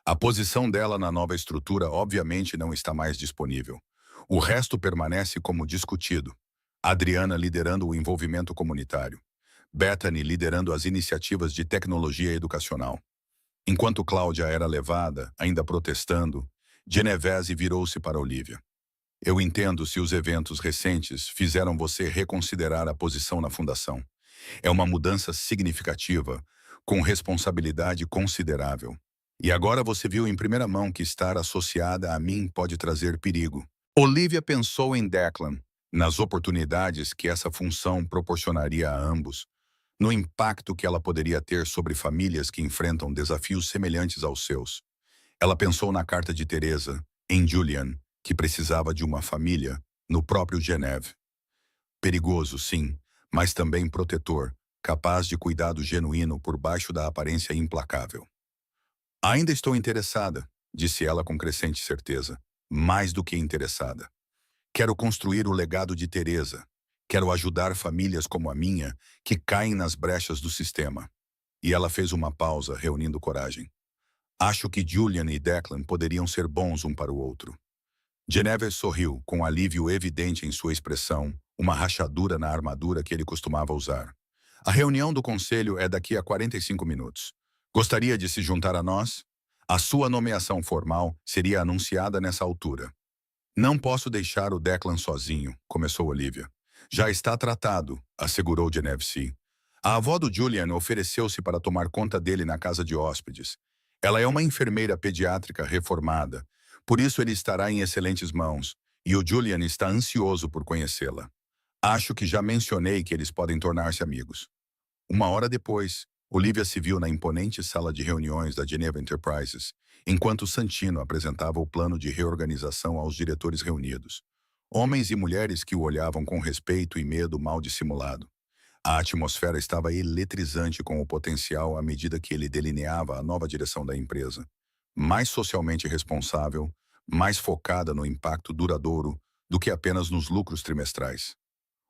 A posição dela na nova estrutura obviamente não está mais disponível. O resto permanece como discutido. Adriana liderando o envolvimento comunitário. Bethany liderando as iniciativas de tecnologia educacional. Enquanto Cláudia era levada, ainda protestando, Genovese virou-se para Olivia. Eu entendo se os eventos recentes fizeram você reconsiderar a posição na fundação. É uma mudança significativa, com responsabilidade considerável. E agora você viu em primeira mão que estar associada a mim pode trazer perigo. Olivia pensou em Declan, nas oportunidades que essa função proporcionaria a ambos, no impacto que ela poderia ter sobre famílias que enfrentam desafios semelhantes aos seus. Ela pensou na carta de Teresa, em Julian, que precisava de uma família, no próprio Geneve. Perigoso, sim, mas também protetor, capaz de cuidado genuíno por baixo da aparência implacável. Ainda estou interessada, disse ela com crescente certeza, mais do que interessada. Quero construir o legado de Teresa. Quero ajudar famílias como a minha, que caem nas brechas do sistema. E ela fez uma pausa, reunindo coragem. Acho que Julian e Declan poderiam ser bons um para o outro. Geneve sorriu, com alívio evidente em sua expressão, uma rachadura na armadura que ele costumava usar. A reunião do conselho é daqui a 45 minutos. Gostaria de se juntar a nós? A sua nomeação formal seria anunciada nessa altura. Não posso deixar o Declan sozinho, começou Olivia. Já está tratado, assegurou Geneve. A avó do Julian ofereceu-se para tomar conta dele na casa de hóspedes. Ela é uma enfermeira pediátrica reformada, por isso ele estará em excelentes mãos, e o Julian está ansioso por conhecê-la. Acho que já mencionei que eles podem tornar-se amigos. Uma hora depois, Olivia se viu na imponente sala de reuniões da Geneva Enterprises, enquanto Santino apresentava o plano de reorganização aos diretores reunidos. Homens e mulheres que o olhavam com respeito e medo mal dissimulado. A atmosfera estava eletrizante com o potencial à medida que ele delineava a nova direção da empresa. Mais socialmente responsável, mais focada no impacto duradouro do que apenas nos lucros trimestrais.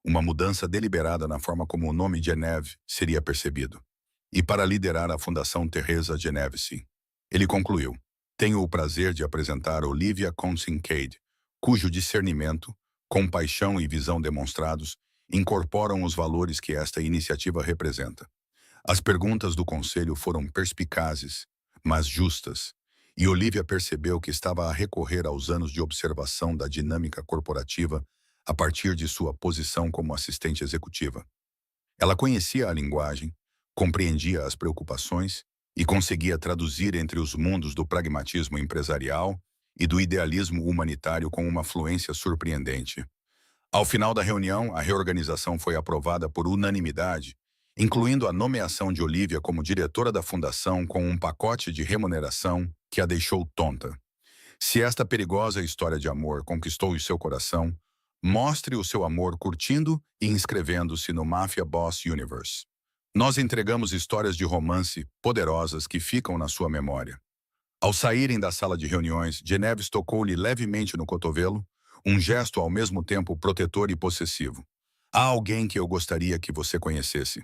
Uma mudança deliberada na forma como o nome Geneve seria percebido. E para liderar a Fundação Teresa Genevese. Ele concluiu: tenho o prazer de apresentar Olivia Kincaid, cujo discernimento, compaixão e visão demonstrados incorporam os valores que esta iniciativa representa. As perguntas do conselho foram perspicazes, mas justas, e Olivia percebeu que estava a recorrer aos anos de observação da dinâmica corporativa a partir de sua posição como assistente executiva. Ela conhecia a linguagem, compreendia as preocupações e conseguia traduzir entre os mundos do pragmatismo empresarial e do idealismo humanitário com uma fluência surpreendente. Ao final da reunião, a reorganização foi aprovada por unanimidade, incluindo a nomeação de Olivia como diretora da fundação com um pacote de remuneração que a deixou tonta. Se esta perigosa história de amor conquistou o seu coração, mostre o seu amor curtindo e inscrevendo-se no Mafia Boss Universe. Nós entregamos histórias de romance poderosas que ficam na sua memória. Ao saírem da sala de reuniões, Geneve tocou-lhe levemente no cotovelo, um gesto ao mesmo tempo protetor e possessivo. Há alguém que eu gostaria que você conhecesse.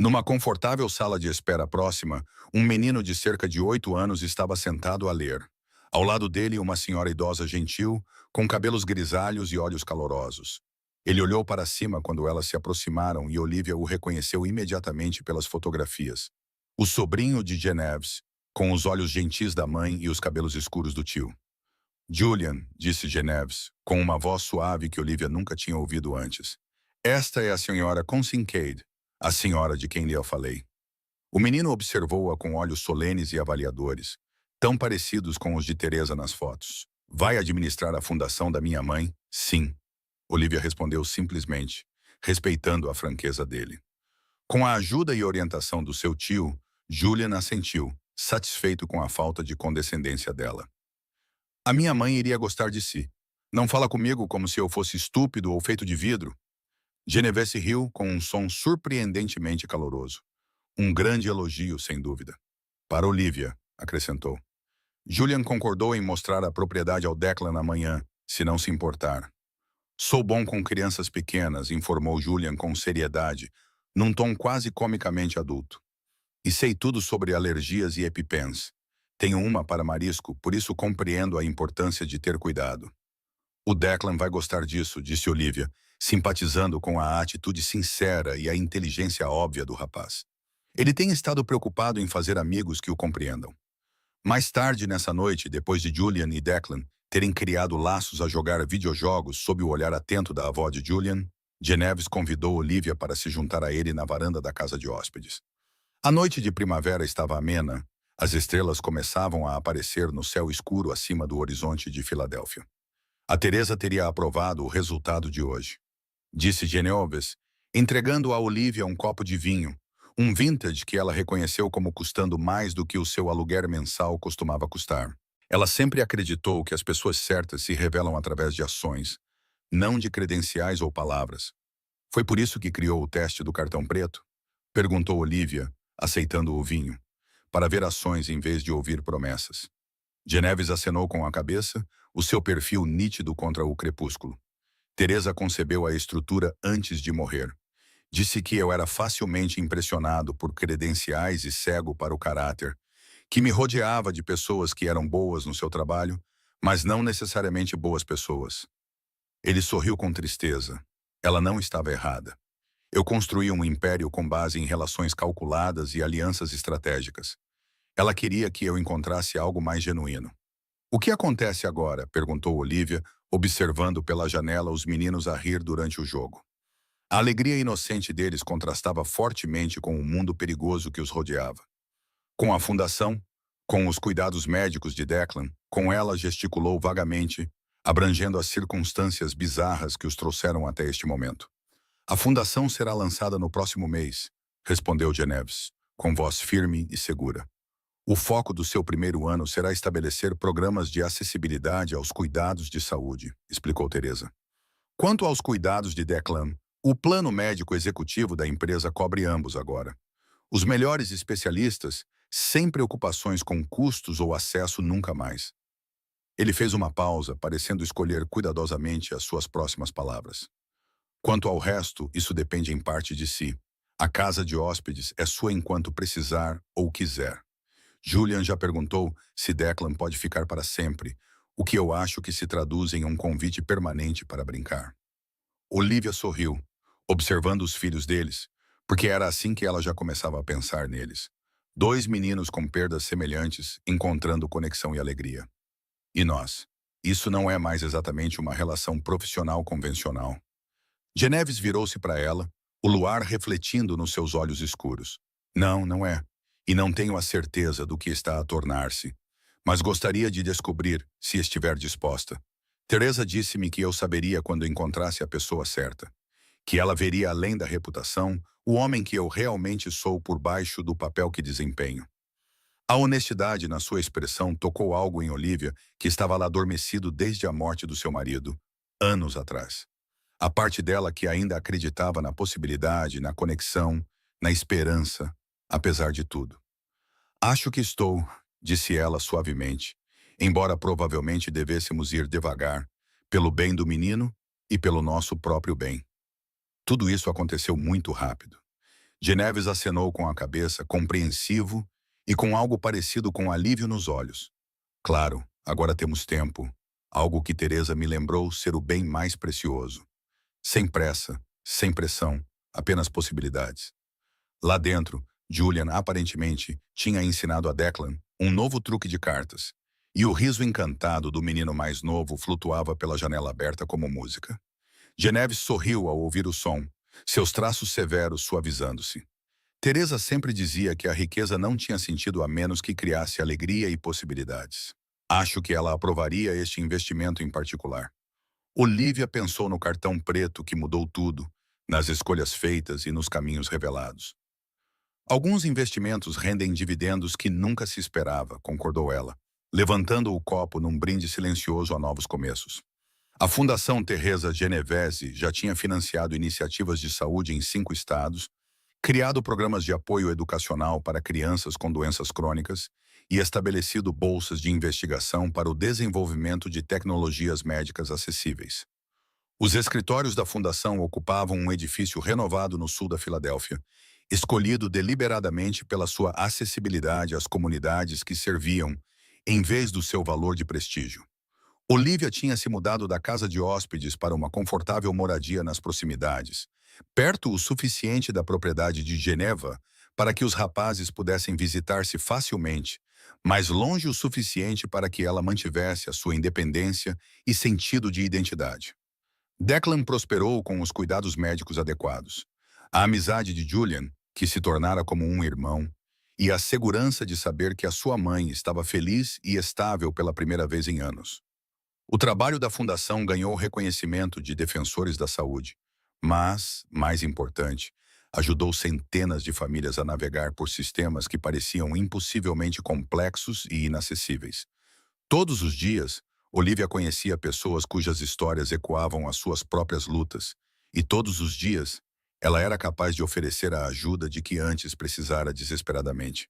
Numa confortável sala de espera próxima, um menino de cerca de 8 anos estava sentado a ler. Ao lado dele, uma senhora idosa gentil, com cabelos grisalhos e olhos calorosos. Ele olhou para cima quando elas se aproximaram e Olivia o reconheceu imediatamente pelas fotografias. O sobrinho de Geneve, com os olhos gentis da mãe e os cabelos escuros do tio. Julian, disse Geneve, com uma voz suave que Olivia nunca tinha ouvido antes. Esta é a senhora Kincaid, a senhora de quem lhe falei. O menino observou-a com olhos solenes e avaliadores, tão parecidos com os de Teresa nas fotos. Vai administrar a fundação da minha mãe? Sim. Olivia respondeu simplesmente, respeitando a franqueza dele. Com a ajuda e orientação do seu tio, Julian assentiu, satisfeito com a falta de condescendência dela. A minha mãe iria gostar de si. Não fala comigo como se eu fosse estúpido ou feito de vidro. Genevese riu com um som surpreendentemente caloroso. Um grande elogio, sem dúvida. Para Olivia, acrescentou. Julian concordou em mostrar a propriedade ao Declan amanhã, se não se importar. Sou bom com crianças pequenas, informou Julian com seriedade, num tom quase comicamente adulto. E sei tudo sobre alergias e EpiPens. Tenho uma para marisco, por isso compreendo a importância de ter cuidado. O Declan vai gostar disso, disse Olivia, simpatizando com a atitude sincera e a inteligência óbvia do rapaz. Ele tem estado preocupado em fazer amigos que o compreendam. Mais tarde nessa noite, depois de Julian e Declan terem criado laços a jogar videojogos sob o olhar atento da avó de Julian, Genevieve convidou Olivia para se juntar a ele na varanda da casa de hóspedes. A noite de primavera estava amena, as estrelas começavam a aparecer no céu escuro acima do horizonte de Filadélfia. A Teresa teria aprovado o resultado de hoje, disse Genevieve, entregando a Olivia um copo de vinho, um vintage que ela reconheceu como custando mais do que o seu aluguer mensal costumava custar. Ela sempre acreditou que as pessoas certas se revelam através de ações, não de credenciais ou palavras. Foi por isso que criou o teste do cartão preto? Perguntou Olivia, aceitando o vinho, para ver ações em vez de ouvir promessas. Genevieve acenou com a cabeça, o seu perfil nítido contra o crepúsculo. Teresa concebeu a estrutura antes de morrer. Disse que eu era facilmente impressionado por credenciais e cego para o caráter, que me rodeava de pessoas que eram boas no seu trabalho, mas não necessariamente boas pessoas. Ele sorriu com tristeza. Ela não estava errada. Eu construí um império com base em relações calculadas e alianças estratégicas. Ela queria que eu encontrasse algo mais genuíno. O que acontece agora? Perguntou Olivia, observando pela janela os meninos a rir durante o jogo. A alegria inocente deles contrastava fortemente com o mundo perigoso que os rodeava. Com a fundação, com os cuidados médicos de Declan, com ela gesticulou vagamente, abrangendo as circunstâncias bizarras que os trouxeram até este momento. A fundação será lançada no próximo mês, respondeu Genevieve, com voz firme e segura. O foco do seu primeiro ano será estabelecer programas de acessibilidade aos cuidados de saúde, explicou Teresa. Quanto aos cuidados de Declan, o plano médico executivo da empresa cobre ambos agora. Os melhores especialistas, sem preocupações com custos ou acesso nunca mais. Ele fez uma pausa, parecendo escolher cuidadosamente as suas próximas palavras. Quanto ao resto, isso depende em parte de si. A casa de hóspedes é sua enquanto precisar ou quiser. Julian já perguntou se Declan pode ficar para sempre, o que eu acho que se traduz em um convite permanente para brincar. Olivia sorriu, observando os filhos deles, porque era assim que ela já começava a pensar neles. Dois meninos com perdas semelhantes, encontrando conexão e alegria. E nós? Isso não é mais exatamente uma relação profissional convencional. Genevieve virou-se para ela, o luar refletindo nos seus olhos escuros. Não, não é. E não tenho a certeza do que está a tornar-se. Mas gostaria de descobrir, se estiver disposta. Teresa disse-me que eu saberia quando encontrasse a pessoa certa. Que ela veria além da reputação, o homem que eu realmente sou por baixo do papel que desempenho. A honestidade na sua expressão tocou algo em Olivia que estava lá adormecido desde a morte do seu marido, anos atrás. A parte dela que ainda acreditava na possibilidade, na conexão, na esperança, apesar de tudo. Acho que estou, disse ela suavemente, embora provavelmente devêssemos ir devagar, pelo bem do menino e pelo nosso próprio bem. Tudo isso aconteceu muito rápido. Genevieve acenou com a cabeça, compreensivo e com algo parecido com alívio nos olhos. Claro, agora temos tempo, algo que Teresa me lembrou ser o bem mais precioso. Sem pressa, sem pressão, apenas possibilidades. Lá dentro, Julian aparentemente tinha ensinado a Declan um novo truque de cartas, e o riso encantado do menino mais novo flutuava pela janela aberta como música. Genevieve sorriu ao ouvir o som, seus traços severos suavizando-se. Teresa sempre dizia que a riqueza não tinha sentido a menos que criasse alegria e possibilidades. Acho que ela aprovaria este investimento em particular. Olivia pensou no cartão preto que mudou tudo, nas escolhas feitas e nos caminhos revelados. Alguns investimentos rendem dividendos que nunca se esperava, concordou ela, levantando o copo num brinde silencioso a novos começos. A Fundação Teresa Genovese já tinha financiado iniciativas de saúde em 5 estados, criado programas de apoio educacional para crianças com doenças crônicas e estabelecido bolsas de investigação para o desenvolvimento de tecnologias médicas acessíveis. Os escritórios da Fundação ocupavam um edifício renovado no sul da Filadélfia, escolhido deliberadamente pela sua acessibilidade às comunidades que serviam, em vez do seu valor de prestígio. Olivia tinha se mudado da casa de hóspedes para uma confortável moradia nas proximidades, perto o suficiente da propriedade de Geneva para que os rapazes pudessem visitar-se facilmente, mas longe o suficiente para que ela mantivesse a sua independência e sentido de identidade. Declan prosperou com os cuidados médicos adequados. A amizade de Julian, que se tornara como um irmão, e a segurança de saber que a sua mãe estava feliz e estável pela primeira vez em anos. O trabalho da Fundação ganhou o reconhecimento de defensores da saúde, mas, mais importante, ajudou centenas de famílias a navegar por sistemas que pareciam impossivelmente complexos e inacessíveis. Todos os dias, Olivia conhecia pessoas cujas histórias ecoavam as suas próprias lutas, e todos os dias, ela era capaz de oferecer a ajuda de que antes precisara desesperadamente.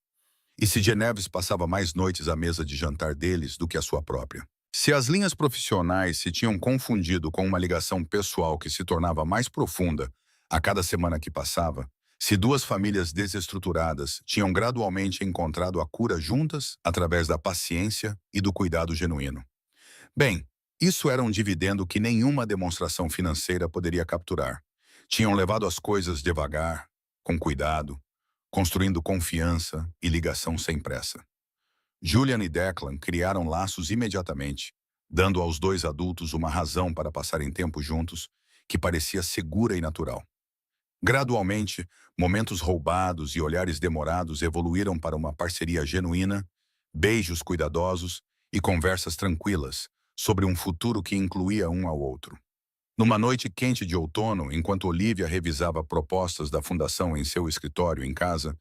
E se Genevieve passava mais noites à mesa de jantar deles do que a sua própria. Se as linhas profissionais se tinham confundido com uma ligação pessoal que se tornava mais profunda a cada semana que passava, se duas famílias desestruturadas tinham gradualmente encontrado a cura juntas através da paciência e do cuidado genuíno. Bem, isso era um dividendo que nenhuma demonstração financeira poderia capturar. Tinham levado as coisas devagar, com cuidado, construindo confiança e ligação sem pressa. Julian e Declan criaram laços imediatamente, dando aos dois adultos uma razão para passarem tempo juntos que parecia segura e natural. Gradualmente, momentos roubados e olhares demorados evoluíram para uma parceria genuína, beijos cuidadosos e conversas tranquilas sobre um futuro que incluía um ao outro. Numa noite quente de outono, enquanto Olivia revisava propostas da fundação em seu escritório em casa,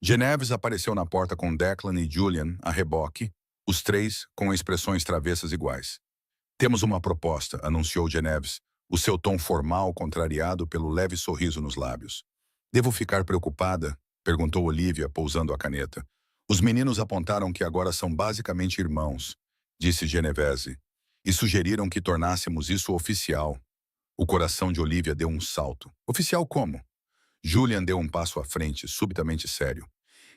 Genevieve apareceu na porta com Declan e Julian a reboque, os três com expressões travessas iguais. Temos uma proposta, anunciou Genevieve, o seu tom formal contrariado pelo leve sorriso nos lábios. Devo ficar preocupada? Perguntou Olivia, pousando a caneta. Os meninos apontaram que agora são basicamente irmãos, disse Genovese, e sugeriram que tornássemos isso oficial. O coração de Olivia deu um salto. Oficial como? Julian deu um passo à frente, subitamente sério.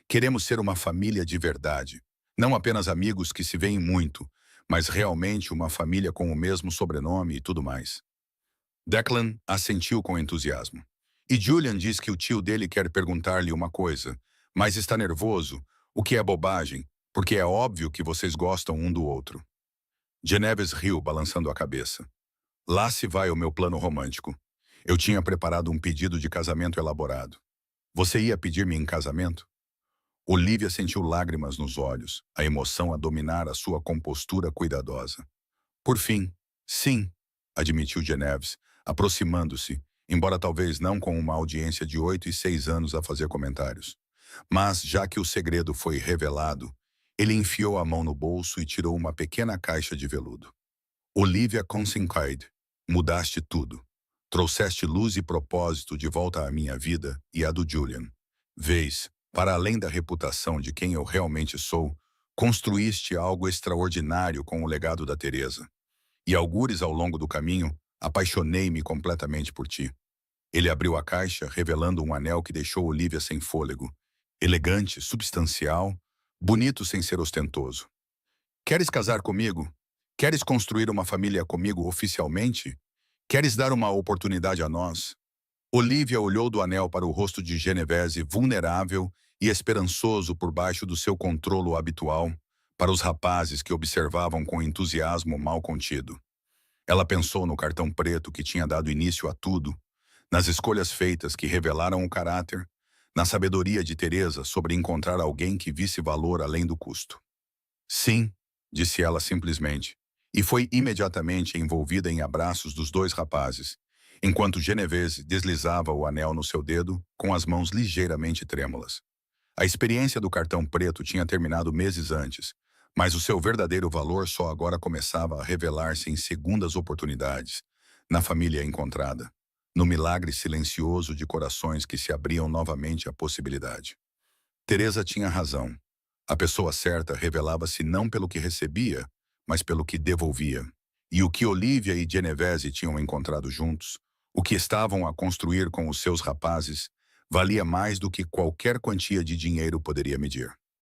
Queremos ser uma família de verdade. Não apenas amigos que se veem muito, mas realmente uma família com o mesmo sobrenome e tudo mais. Declan assentiu com entusiasmo. E Julian diz que o tio dele quer perguntar-lhe uma coisa, mas está nervoso, o que é bobagem, porque é óbvio que vocês gostam um do outro. Genevieve riu, balançando a cabeça. Lá se vai o meu plano romântico. Eu tinha preparado um pedido de casamento elaborado. Você ia pedir-me em casamento? Olivia sentiu lágrimas nos olhos, a emoção a dominar a sua compostura cuidadosa. Por fim, sim, admitiu Genevieve, aproximando-se, embora talvez não com uma audiência de 8 e 6 anos a fazer comentários. Mas, já que o segredo foi revelado, ele enfiou a mão no bolso e tirou uma pequena caixa de veludo. Olivia Consincide, mudaste tudo. Trouxeste luz e propósito de volta à minha vida e à do Julian. Vês, para além da reputação de quem eu realmente sou, construíste algo extraordinário com o legado da Teresa. E algures ao longo do caminho, apaixonei-me completamente por ti. Ele abriu a caixa, revelando um anel que deixou Olivia sem fôlego. Elegante, substancial, bonito sem ser ostentoso. Queres casar comigo? Queres construir uma família comigo oficialmente? Queres dar uma oportunidade a nós? Olivia olhou do anel para o rosto de Genovese, vulnerável e esperançoso por baixo do seu controlo habitual, para os rapazes que observavam com entusiasmo mal contido. Ela pensou no cartão preto que tinha dado início a tudo, nas escolhas feitas que revelaram o caráter, na sabedoria de Teresa sobre encontrar alguém que visse valor além do custo. Sim, disse ela simplesmente, e foi imediatamente envolvida em abraços dos dois rapazes, enquanto Genovese deslizava o anel no seu dedo com as mãos ligeiramente trêmulas. A experiência do cartão preto tinha terminado meses antes, mas o seu verdadeiro valor só agora começava a revelar-se em segundas oportunidades, na família encontrada, no milagre silencioso de corações que se abriam novamente à possibilidade. Teresa tinha razão. A pessoa certa revelava-se não pelo que recebia, mas pelo que devolvia. E o que Olivia e Genovese tinham encontrado juntos, o que estavam a construir com os seus rapazes, Valia mais do que qualquer quantia de dinheiro poderia medir.